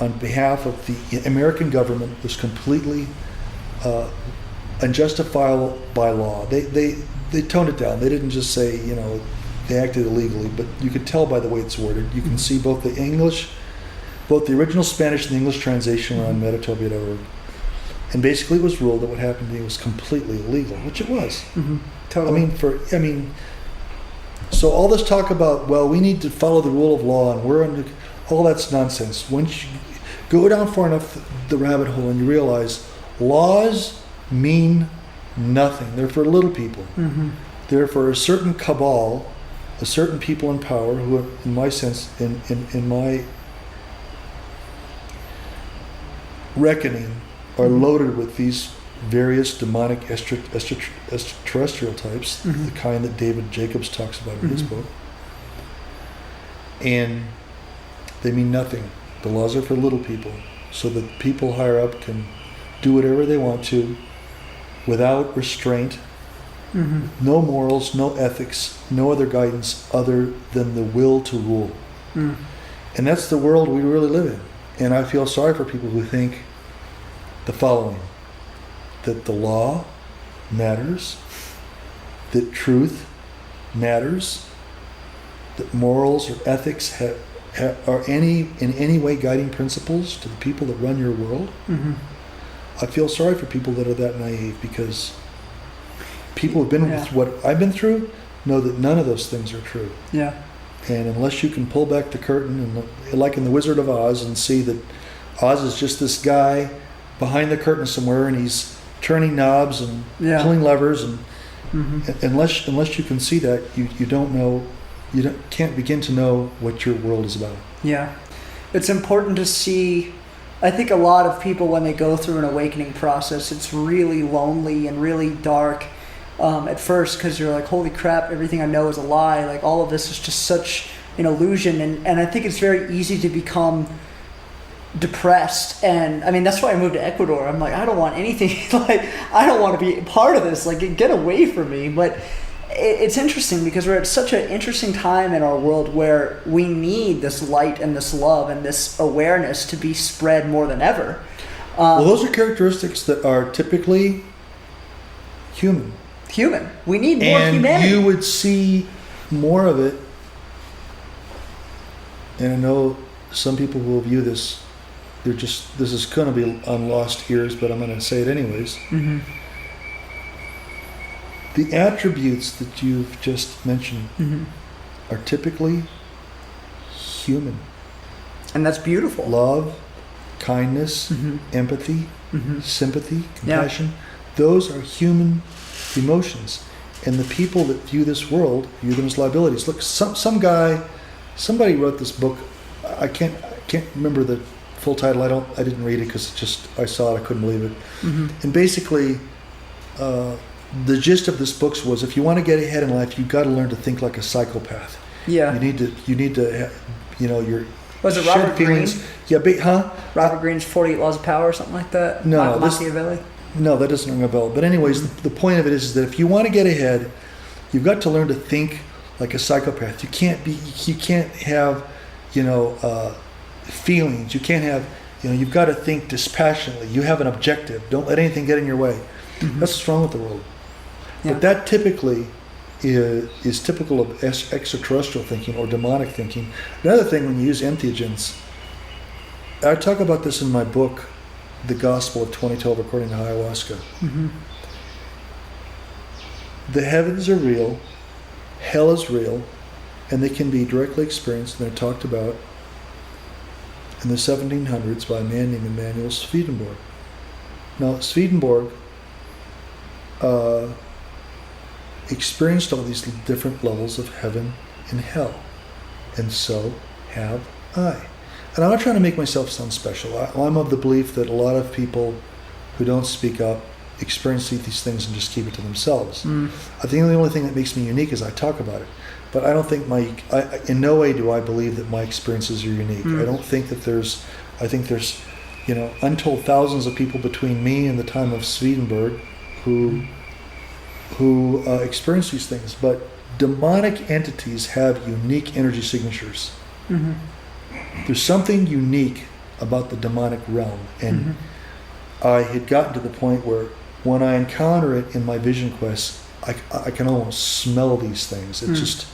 on behalf of the American government was completely unjustifiable by law. They toned it down. They didn't just say, they acted illegally, but you could tell by the way it's worded. You can see both the original Spanish and the English translation were on Metatopia.org. And basically it was ruled that what happened to me was completely illegal, which it was. Totally. So all this talk about, well, we need to follow the rule of law and we're under, all that's nonsense. Once you go down far enough the rabbit hole and you realize laws mean nothing. They're for little people. They're for a certain cabal, a certain people in power who are, in my sense, in my reckoning, are loaded with these various demonic extraterrestrial types, the kind that David Jacobs talks about in his book. And they mean nothing. The laws are for little people, so that people higher up can do whatever they want to without restraint, no morals, no ethics, no other guidance other than the will to rule. And that's the world we really live in. And I feel sorry for people who think the following: that the law matters, that truth matters, that morals or ethics are in any way guiding principles to the people that run your world, I feel sorry for people that are that naive, because people who've been with what I've been through know that none of those things are true. Yeah. And unless you can pull back the curtain, and like in The Wizard of Oz, and see that Oz is just this guy behind the curtain somewhere, and he's turning knobs and pulling levers, and unless you can see that, you don't know, can't begin to know what your world is about. Yeah. It's important to see. I think a lot of people, when they go through an awakening process, it's really lonely and really dark at first, because you're like, holy crap, everything I know is a lie. Like, all of this is just such an illusion. And I think it's very easy to become depressed. And I mean, that's why I moved to Ecuador. I'm like, I don't want anything, like, I don't want to be part of this. Like, get away from me. But it's interesting, because we're at such an interesting time in our world where we need this light and this love and this awareness to be spread more than ever. Well, those are characteristics that are typically human. We need more humanity. And you would see more of it. And I know some people will view this, this is going to be on lost ears, but I'm going to say it anyways. The attributes that you've just mentioned are typically human. And that's beautiful. Love, kindness, empathy, sympathy, compassion. Those are human emotions. And the people that view this world view them as liabilities. Look, somebody wrote this book. I can't remember the full title. I didn't read it because I saw it, I couldn't believe it. And basically, the gist of this book was, if you want to get ahead in life, you've got to learn to think like a psychopath. Yeah. You need to, your was it Robert feelings. Greene? Yeah, Robert Greene's 48 Laws of Power or something like that? No, Machiavelli? No, that doesn't ring a bell. But anyways, the point of it is that if you want to get ahead, you've got to learn to think like a psychopath. You can't have, feelings. You can't have, you've got to think dispassionately. You have an objective. Don't let anything get in your way. That's what's wrong with the world. Yeah. But that typically is typical of extraterrestrial thinking or demonic thinking. Another thing, when you use entheogens, I talk about this in my book, The Gospel of 2012 According to Ayahuasca. The heavens are real, hell is real, and they can be directly experienced, and they're talked about in the 1700s by a man named Emanuel Swedenborg. Now, Swedenborg experienced all these different levels of heaven and hell, and so have I. And I'm not trying to make myself sound special. I'm of the belief that a lot of people who don't speak up experience these things and just keep it to themselves. I think the only thing that makes me unique is I talk about it. But I don't think in no way do I believe that my experiences are unique. I don't think that I think there's, untold thousands of people between me and the time of Swedenborg who experience these things. But demonic entities have unique energy signatures. There's something unique about the demonic realm. And I had gotten to the point where when I encounter it in my vision quests, I can almost smell these things. It's just,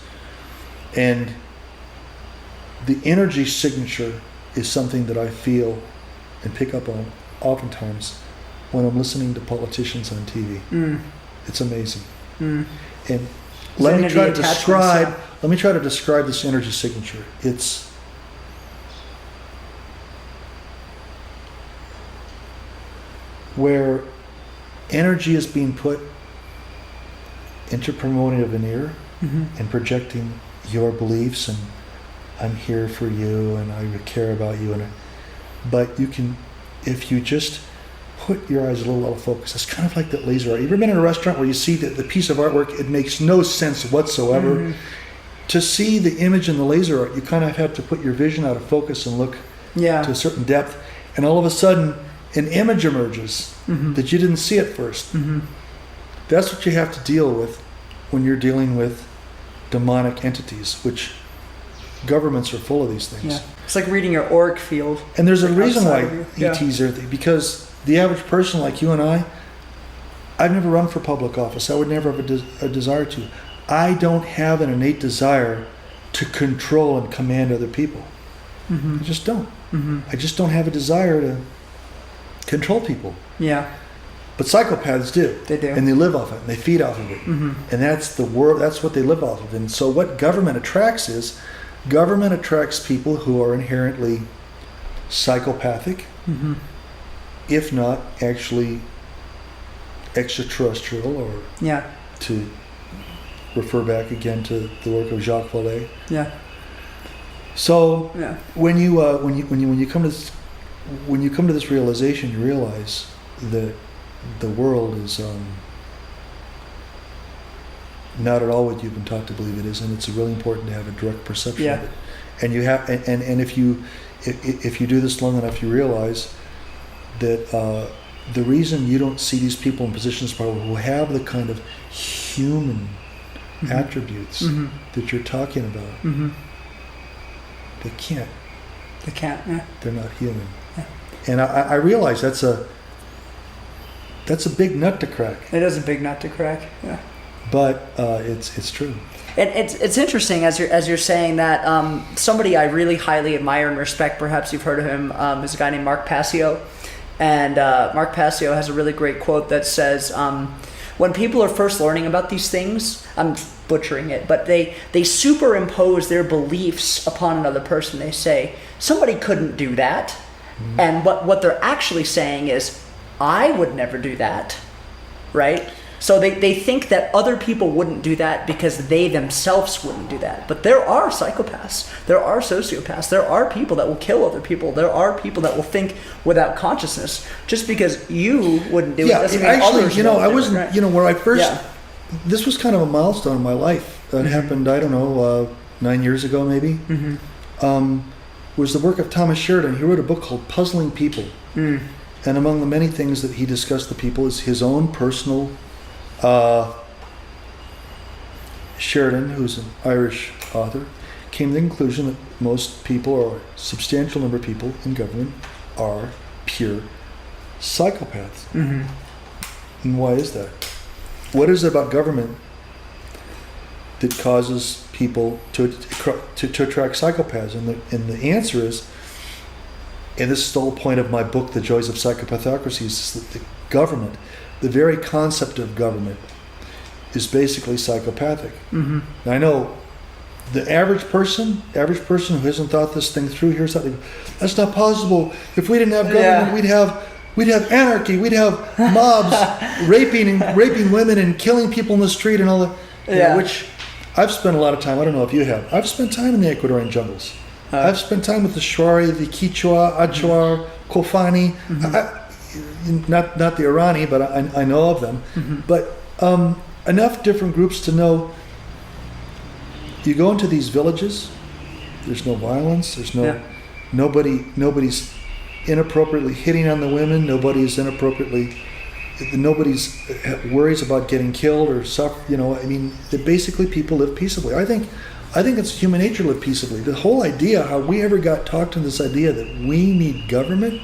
and the energy signature is something that I feel and pick up on oftentimes when I'm listening to politicians on TV. It's amazing. And let me try to describe this energy signature. It's where energy is being put into promoting a veneer and projecting your beliefs, and I'm here for you and I care about you, but you can, if you just put your eyes a little out of focus, it's kind of like that laser art. You ever been in a restaurant where you see the piece of artwork, it makes no sense whatsoever? To see the image in the laser art, you kind of have to put your vision out of focus and look to a certain depth, and all of a sudden an image emerges that you didn't see at first. That's what you have to deal with when you're dealing with demonic entities, which governments are full of these things. Yeah. It's like reading your auric field. And there's a reason why ETs are there, because the average person like you and I've never run for public office. I would never have a desire to. I don't have an innate desire to control and command other people. I just don't. I just don't have a desire to control people. Yeah. But psychopaths do. They do. And they live off it, and they feed off of it. And that's the world, that's what they live off of. And so what government attracts people who are inherently psychopathic, if not actually extraterrestrial, or to refer back again to the work of Jacques Vallée. Yeah. So when you come to this realization, you realize that the world is not at all what you've been taught to believe it is, and it's really important to have a direct perception of it. And you have, and if you do this long enough, you realize that the reason you don't see these people in positions of power who have the kind of human attributes that you're talking about, they can't. They can't. Yeah. They're not human. Yeah. And I realize that's a big nut to crack. It is a big nut to crack. Yeah. But it's true. It's interesting as you're saying that. Somebody I really highly admire and respect, perhaps you've heard of him, is a guy named Mark Passio. And Mark Passio has a really great quote that says, when people are first learning about these things, I'm butchering it, but they superimpose their beliefs upon another person. They say, somebody couldn't do that. And what they're actually saying is, I would never do that, right? So they think that other people wouldn't do that because they themselves wouldn't do that. But there are psychopaths, there are sociopaths, there are people that will kill other people, there are people that will think without consciousness. Just because you wouldn't do it doesn't mean others won't. I wasn't, right? Where I first, this was kind of a milestone in my life. It happened, 9 years ago maybe. Was the work of Thomas Sheridan. He wrote a book called Puzzling People. And among the many things that he discussed the people is his own personal, Sheridan, who's an Irish author, came to the conclusion that most people, or a substantial number of people in government, are pure psychopaths. And why is that? What is it about government that causes people to attract psychopaths? And the answer is, and this is the whole point of my book, The Joys of Psychopathocracy, is that the government, the very concept of government, is basically psychopathic. Now, I know the average person who hasn't thought this thing through hears something. That's not possible. If we didn't have government, we'd have anarchy. We'd have mobs raping women and killing people in the street and all that. Which I've spent a lot of time. I don't know if you have. I've spent time in the Ecuadorian jungles. I've spent time with the Shuari, the Quichua, Achuar, Kofani. Not the Irani, but I know of them. But enough different groups to know. You go into these villages. There's no violence. There's nobody's inappropriately hitting on the women. Nobody's worries about getting killed or suffer. Basically people live peaceably. I think it's human nature to live peaceably. The whole idea, how we ever got talked into this idea that we need government,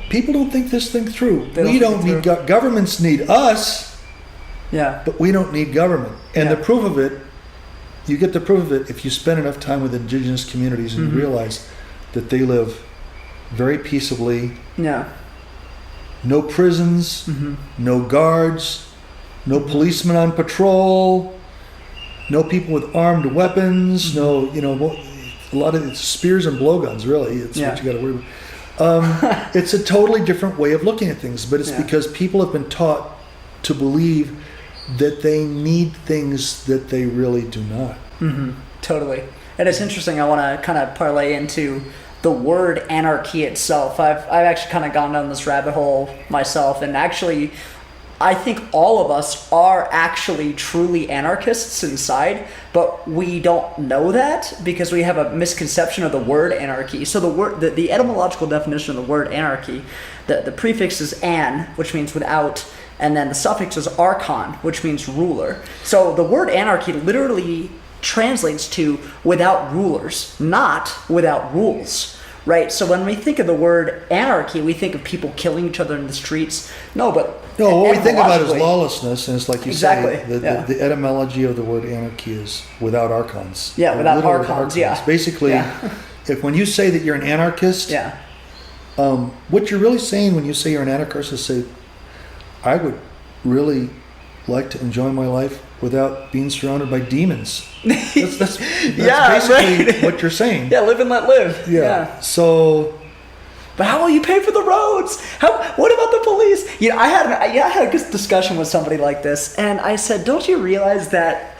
people don't think this thing through. We don't need governments need us. But we don't need government. And the proof of it, you get the proof of it if you spend enough time with indigenous communities and you realize that they live very peaceably. No prisons, no guards, no policemen on patrol, no people with armed weapons, no, a lot of it's spears and blowguns, really. It's what you got to worry about. It's a totally different way of looking at things, but it's because people have been taught to believe that they need things that they really do not. Totally. And it's interesting. I want to kind of parlay into the word anarchy itself. I've actually kind of gone down this rabbit hole myself, and actually I think all of us are actually truly anarchists inside, but we don't know that because we have a misconception of the word anarchy. So the etymological definition of the word anarchy, the prefix is an, which means without, and then the suffix is archon, which means ruler. So the word anarchy literally translates to without rulers, not without rules, right? So when we think of the word anarchy, we think of people killing each other in the streets. No, but No, what we think about is etymologically- lawlessness, and it's like you Exactly, say, yeah. the etymology of the word anarchy is without archons. Yeah, without Literal archons, yeah. Basically, Yeah. if when you say that you're an anarchist, Yeah. what you're really saying when you say you're an anarchist is say, I would really like to enjoy my life without being surrounded by demons. That's Yeah, basically right. what you're saying. Yeah, live and let live. Yeah. So, But how will you pay for the roads? What about the police? You know, I had a good discussion with somebody like this, and I said, don't you realize that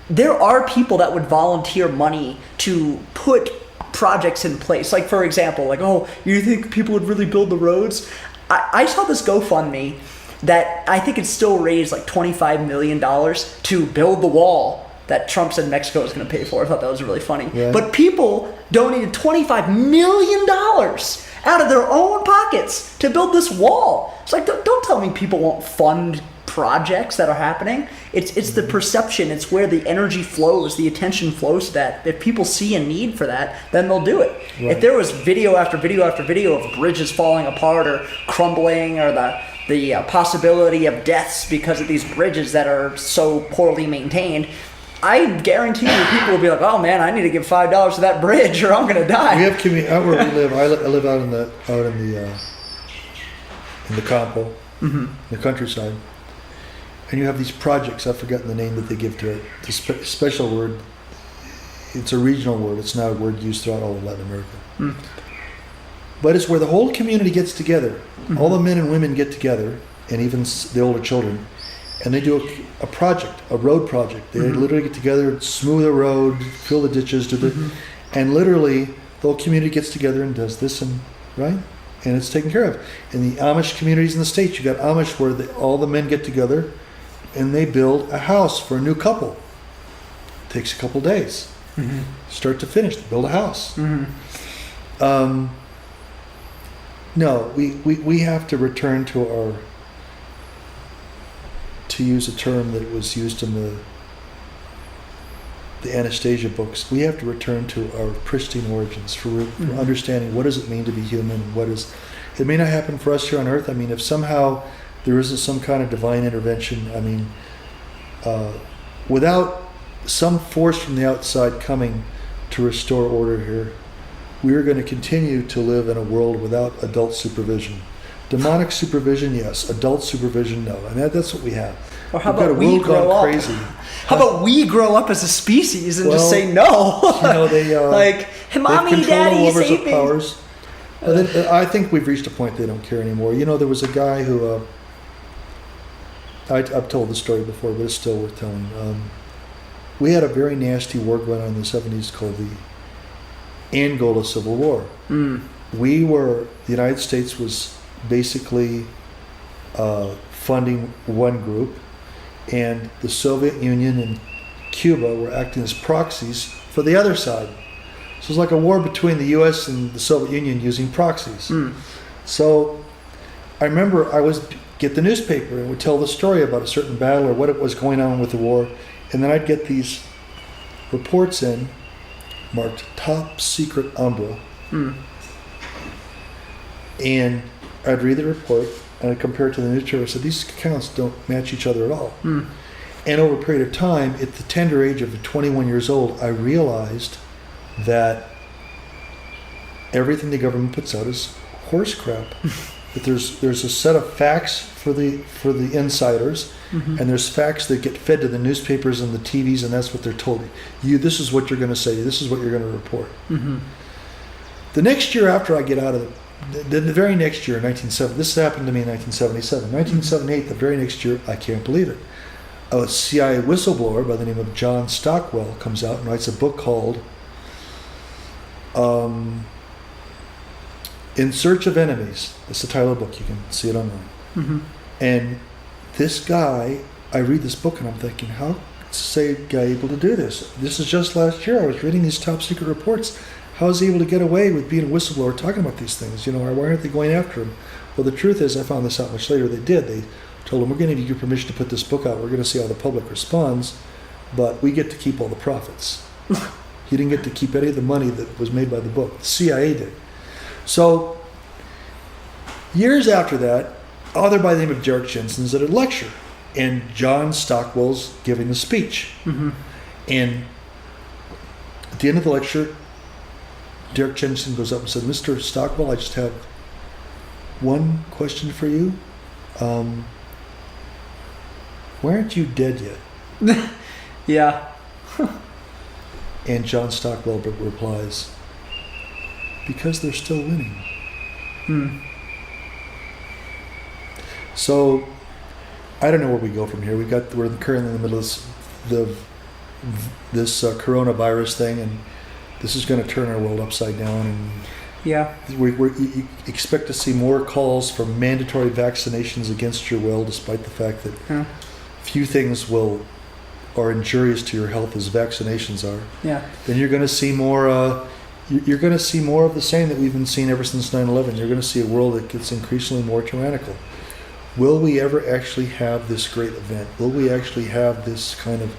there are people that would volunteer money to put projects in place? Like, for example, like, oh, you think people would really build the roads? I saw this GoFundMe that I think it still raised like $25 million to build the wall that Trump said Mexico was going to pay for. I thought that was really funny. Yeah. But people donated $25 million out of their own pockets to build this wall. It's like, don't tell me people won't fund projects that are happening. It's the perception. It's where the energy flows, the attention flows to that. If people see a need for that, then they'll do it. Right. If there was video after video after video of bridges falling apart or crumbling, or the possibility of deaths because of these bridges that are so poorly maintained, I guarantee you people will be like, oh man, I need to give $5 to that bridge or I'm going to die. we have out where we live. I live out in the Campo, in the countryside, and you have these projects. I've forgotten the name that they give to it. It's a special word. It's a regional word. It's not a word used throughout all of Latin America. But it's where the whole community gets together. All the men and women get together, and even the older children, and they do a project, a road project. They literally get together, smooth a road, fill the ditches, and literally the whole community gets together and does this, and right, and it's taken care of. In the Amish communities in the States, you got Amish where all the men get together and they build a house for a new couple. It takes a couple days, start to finish, to build a house. No, we have to return to our, to use a term that was used in the Anastasia books, we have to return to our pristine origins for understanding what does it mean to be human, it may not happen for us here on earth. I mean, if somehow there isn't some kind of divine intervention, I mean, without some force from the outside coming to restore order here, we are going to continue to live in a world without adult supervision. Demonic supervision, yes. Adult supervision, no. And that's what we have. Or how We've got about a we world grow gone up? crazy. How about we grow up as a species and just Well, say no? You know, they like, hey, mommy, they've controlled daddy, the levers save of me. powers. But then, I think we've reached a point they don't care anymore. You know, there was a guy who I've told the story before, but it's still worth telling. We had a very nasty war going on in the 70s called the Angola Civil War. The United States was basically funding one group, and the Soviet Union and Cuba were acting as proxies for the other side. So it was like a war between the U.S. and the Soviet Union using proxies. So I remember I would get the newspaper and would tell the story about a certain battle or what it was going on with the war, and then I'd get these reports in marked top secret Umbra, and I'd read the report and I'd compare it to the newspaper. I said, these accounts don't match each other at all. And over a period of time, at the tender age of 21 years old, I realized that everything the government puts out is horse crap. That there's a set of facts for the insiders, and there's facts that get fed to the newspapers and the TVs, and that's what they're told. This is what you're going to say. This is what you're going to report. The next year after I get out of the very next year, 1970, this happened to me in 1977. 1978, the very next year, I can't believe it. A CIA whistleblower by the name of John Stockwell comes out and writes a book called In Search of Enemies. That's the title of the book. You can see it online. And this guy, I read this book and I'm thinking, how is a guy able to do this? This is just last year. I was reading these top secret reports. How is he able to get away with being a whistleblower talking about these things? You know, why aren't they going after him? Well, the truth is, I found this out much later. They did. They told him, we're going to need your permission to put this book out. We're going to see how the public responds, but we get to keep all the profits. He didn't get to keep any of the money that was made by the book. The CIA did. So, years after that, an author by the name of Derek Jensen's at a lecture, and John Stockwell's giving the speech. Mm-hmm. And at the end of the lecture, Derek Jensen goes up and said, "Mr. Stockwell, I just have one question for you. Why aren't you dead yet?" Yeah. And John Stockwell replies, "Because they're still winning." Hmm. So, I don't know where we go from here. We're currently in the middle of this coronavirus thing, and this is going to turn our world upside down. And Yeah. you expect to see more calls for mandatory vaccinations against your will, despite the fact that few things are injurious to your health as vaccinations are. Yeah. Then you're going to see more. You're going to see more of the same that we've been seeing ever since 9/11. You're going to see a world that gets increasingly more tyrannical. Will we ever actually have this great event? Will we actually have this kind of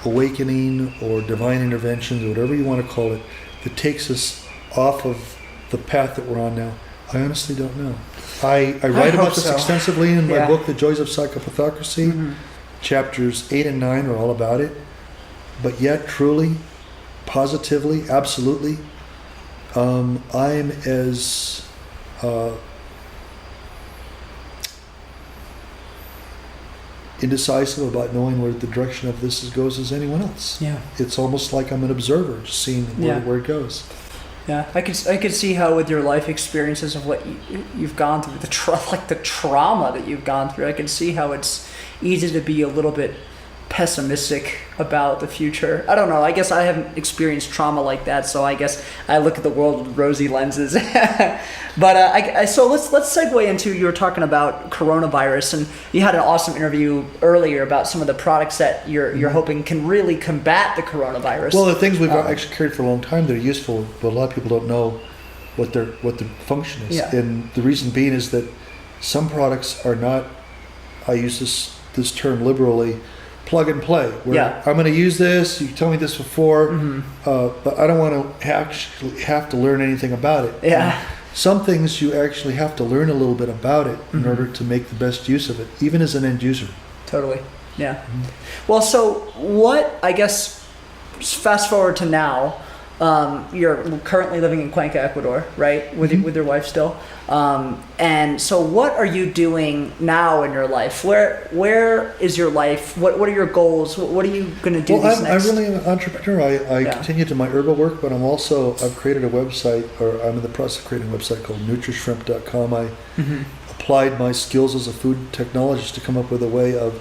awakening or divine intervention, or whatever you want to call it, that takes us off of the path that we're on now? I honestly don't know. I write about this extensively in my book, The Joys of Psychopathocracy. Mm-hmm. Chapters 8 and 9 are all about it. But yet, truly, positively, absolutely, I'm as indecisive about knowing where the direction of this goes as anyone else. Yeah. It's almost like I'm an observer, just seeing where it goes. Yeah, I could see how with your life experiences of what you've gone through, the trauma that you've gone through, I can see how it's easy to be a little bit pessimistic about the future. I don't know. I guess I haven't experienced trauma like that, so I guess I look at the world with rosy lenses. But so let's segue into, you were talking about coronavirus, and you had an awesome interview earlier about some of the products that you're hoping can really combat the coronavirus. Well, the things we've actually carried for a long time, they're useful, but a lot of people don't know what their function is. Yeah. And the reason being is that some products are not, I use this term liberally, plug and play. Where I'm going to use this. You told me this before, but I don't want to actually have to learn anything about it. Yeah. Some things you actually have to learn a little bit about it in order to make the best use of it, even as an end user. Totally. Yeah. Well, so what, I guess, fast forward to now, you're currently living in Cuenca, Ecuador, right? With your wife still. And so what are you doing now in your life? Where is your life? What are your goals? What are you going to do next? I'm really an entrepreneur. I continue to my herbal work, but I've created a website, or I'm in the process of creating a website called NutriShrimp.com. I applied my skills as a food technologist to come up with a way of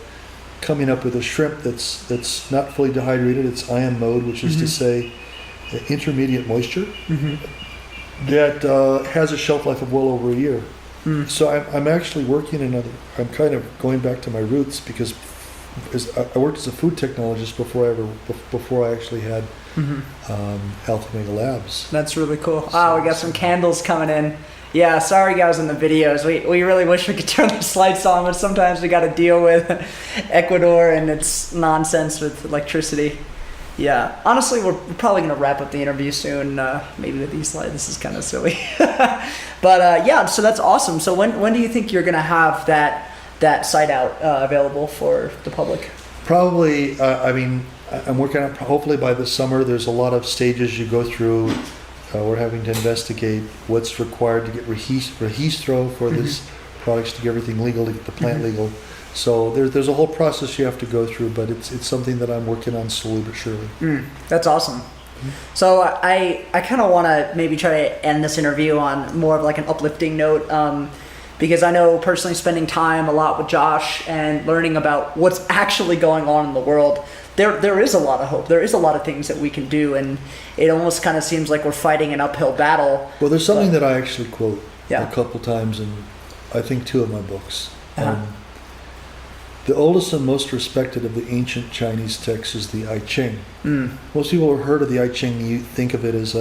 coming up with a shrimp that's not fully dehydrated. It's IM mode, which is to say intermediate moisture that has a shelf life of well over a year. So I'm actually working I'm kind of going back to my roots, because I worked as a food technologist before I actually had Alpha Mega Labs. That's really cool. We got some candles coming in. Yeah, sorry guys in the videos. We really wish we could turn the lights on, but sometimes we got to deal with Ecuador and its nonsense with electricity. Yeah, honestly, we're probably going to wrap up the interview soon, maybe with these slides. This is kind of silly. But yeah, so that's awesome. So when do you think you're going to have that site out available for the public? Probably, I'm working on, hopefully by this summer. There's a lot of stages you go through. We're having to investigate what's required to get registro for this products, to get everything legal, to get the plant legal. So there's a whole process you have to go through, but it's something that I'm working on slowly but surely. That's awesome. So I kind of want to maybe try to end this interview on more of like an uplifting note, because I know personally spending time a lot with Josh and learning about what's actually going on in the world, there is a lot of hope. There is a lot of things that we can do, and it almost kind of seems like we're fighting an uphill battle. Well, there's something that I actually quote a couple times in, I think, 2 of my books. The oldest and most respected of the ancient Chinese texts is the I Ching. Most people have heard of the I Ching. You think of it as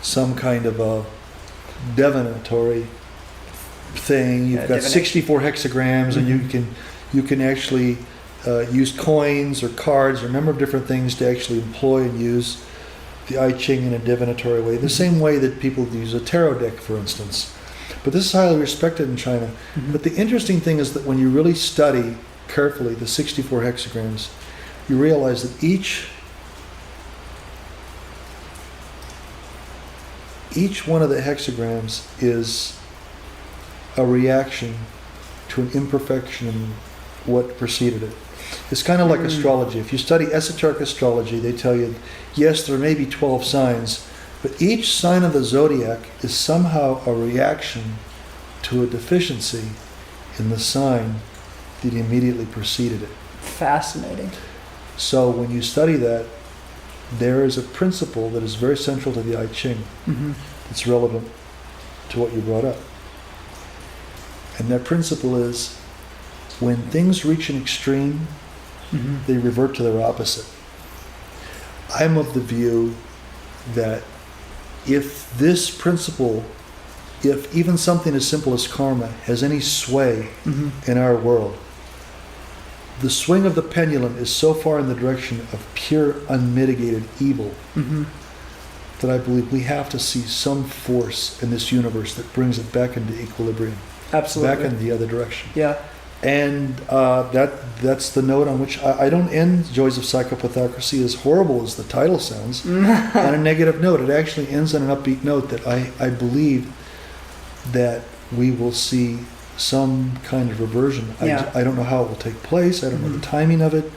some kind of a divinatory thing. You've got 64 hexagrams, and you can actually use coins or cards or a number of different things to actually employ and use. the I Ching in a divinatory way, the same way that people use a tarot deck, for instance. But this is highly respected in China. But the interesting thing is that when you really study carefully the 64 hexagrams, you realize that each one of the hexagrams is a reaction to an imperfection in what preceded it. It's kind of like astrology. If you study esoteric astrology, they tell you, yes, there may be 12 signs, but each sign of the zodiac is somehow a reaction to a deficiency in the sign that immediately preceded it. Fascinating. So when you study that, there is a principle that is very central to the I Ching that's relevant to what you brought up. And that principle is, when things reach an extreme, they revert to their opposite. I'm of the view that if this principle, if even something as simple as karma has any sway in our world, the swing of the pendulum is so far in the direction of pure unmitigated evil that I believe we have to see some force in this universe that brings it back into equilibrium. Absolutely. Back in the other direction. Yeah. And that's the note on which I don't end Joys of Psychopathocracy, as horrible as the title sounds, on a negative note. It actually ends on an upbeat note that I believe that we will see some kind of reversion. Yeah. I don't know how it will take place. I don't know the timing of it.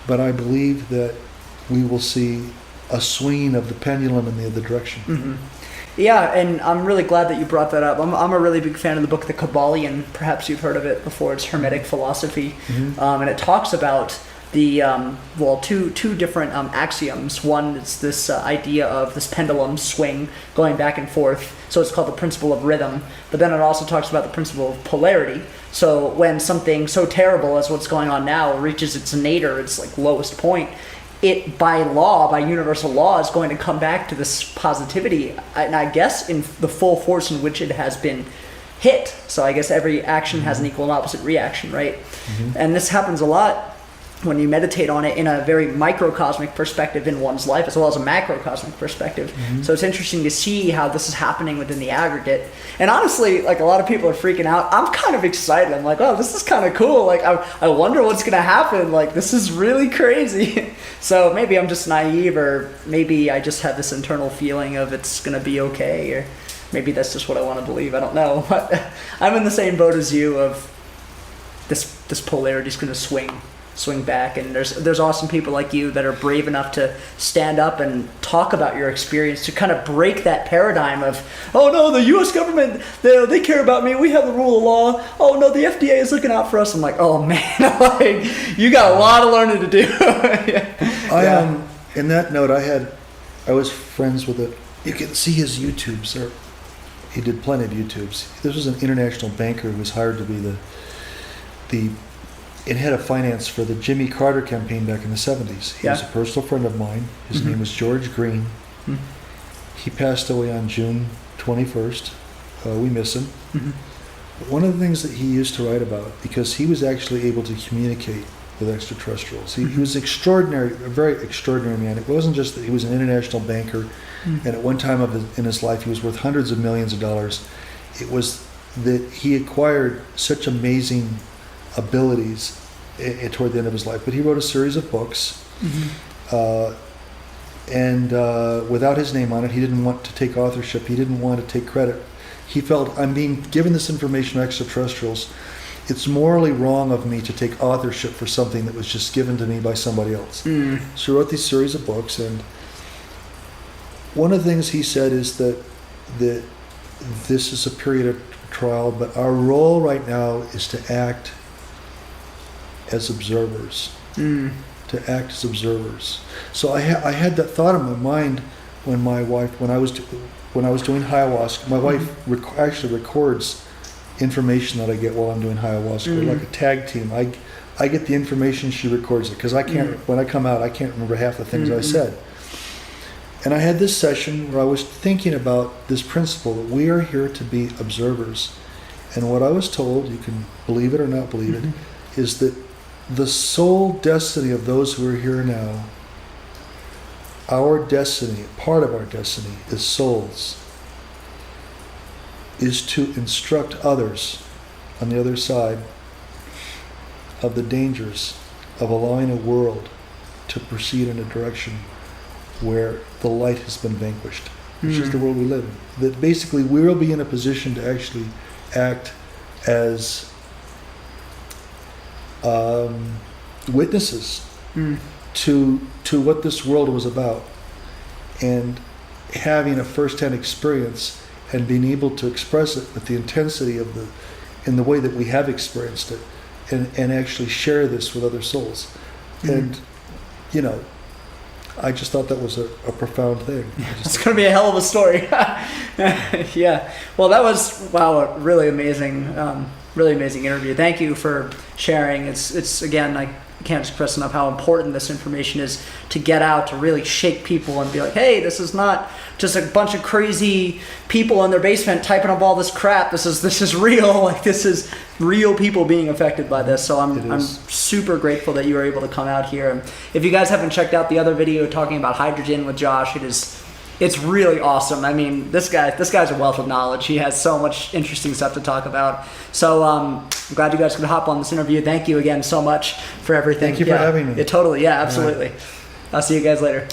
But I believe that we will see a swinging of the pendulum in the other direction. Yeah, and I'm really glad that you brought that up. I'm a really big fan of the book The Kabbalion. Perhaps you've heard of it before. It's Hermetic philosophy. And it talks about the, two different axioms. One is this idea of this pendulum swing going back and forth. So it's called the principle of rhythm. But then it also talks about the principle of polarity. So when something so terrible as what's going on now reaches its nadir, its like lowest point, it, by law, by universal law, is going to come back to this positivity, and I guess in the full force in which it has been hit. So I guess every action has an equal and opposite reaction, right? And this happens a lot when you meditate on it in a very microcosmic perspective in one's life, as well as a macrocosmic perspective. So it's interesting to see how this is happening within the aggregate. And honestly, like, a lot of people are freaking out. I'm kind of excited. I'm like, oh, this is kind of cool. Like, I wonder what's going to happen. Like, this is really crazy. So maybe I'm just naive, or maybe I just have this internal feeling of it's going to be okay, or maybe that's just what I want to believe. I don't know. But I'm in the same boat as you of this polarity is going to swing back, and there's awesome people like you that are brave enough to stand up and talk about your experience to kind of break that paradigm of, oh no, the U.S. government, they care about me, we have the rule of law, oh no, the FDA is looking out for us. I'm like, oh man, like, you got a lot of learning to do. In that note, I was friends with you can see his YouTubes, or he did plenty of YouTubes. This was an international banker who was hired to be the head of finance for the Jimmy Carter campaign back in the 70s. He was a personal friend of mine. His name was George Green. He passed away on June 21st. We miss him. But one of the things that he used to write about, because he was actually able to communicate with extraterrestrials. He was extraordinary, a very extraordinary man. It wasn't just that he was an international banker, and at one time in his life he was worth hundreds of millions of dollars. It was that he acquired such amazing abilities toward the end of his life. But he wrote a series of books, and without his name on it. He didn't want to take authorship. He didn't want to take credit. He felt, I'm being given this information from extraterrestrials. It's morally wrong of me to take authorship for something that was just given to me by somebody else. So he wrote these series of books, and one of the things he said is that this is a period of trial, but our role right now is to act as observers. To act as observers. So I had that thought in my mind when I was doing ayahuasca. My wife actually records information that I get while I'm doing ayahuasca. We're like a tag team. I get the information, she records it, because I can't. When I come out, I can't remember half the things I said. And I had this session where I was thinking about this principle that we are here to be observers. And what I was told, you can believe it or not believe it, is that the sole destiny of those who are here now our destiny, part of our destiny as souls, is to instruct others on the other side of the dangers of allowing a world to proceed in a direction where the light has been vanquished, which is the world we live in. That basically we will be in a position to actually act as witnesses to what this world was about, and having a first-hand experience and being able to express it with the intensity of in the way that we have experienced it, and actually share this with other souls. And you know, I just thought that was a profound thing. It's going to be a hell of a story. Yeah. Well, that was, a really amazing interview. Thank you for sharing. It's again, I can't express enough how important this information is to get out, to really shake people and be like, hey, this is not just a bunch of crazy people in their basement typing up all this crap. This is real. Like, this is real people being affected by this. So I'm super grateful that you were able to come out here. And if you guys haven't checked out the other video talking about hydrogen with Josh, it's really awesome. I mean, this guy's a wealth of knowledge. He has so much interesting stuff to talk about. So I'm glad you guys could hop on this interview. Thank you again so much for everything. Thank you for having me. Yeah, totally. Yeah, absolutely. Right. I'll see you guys later.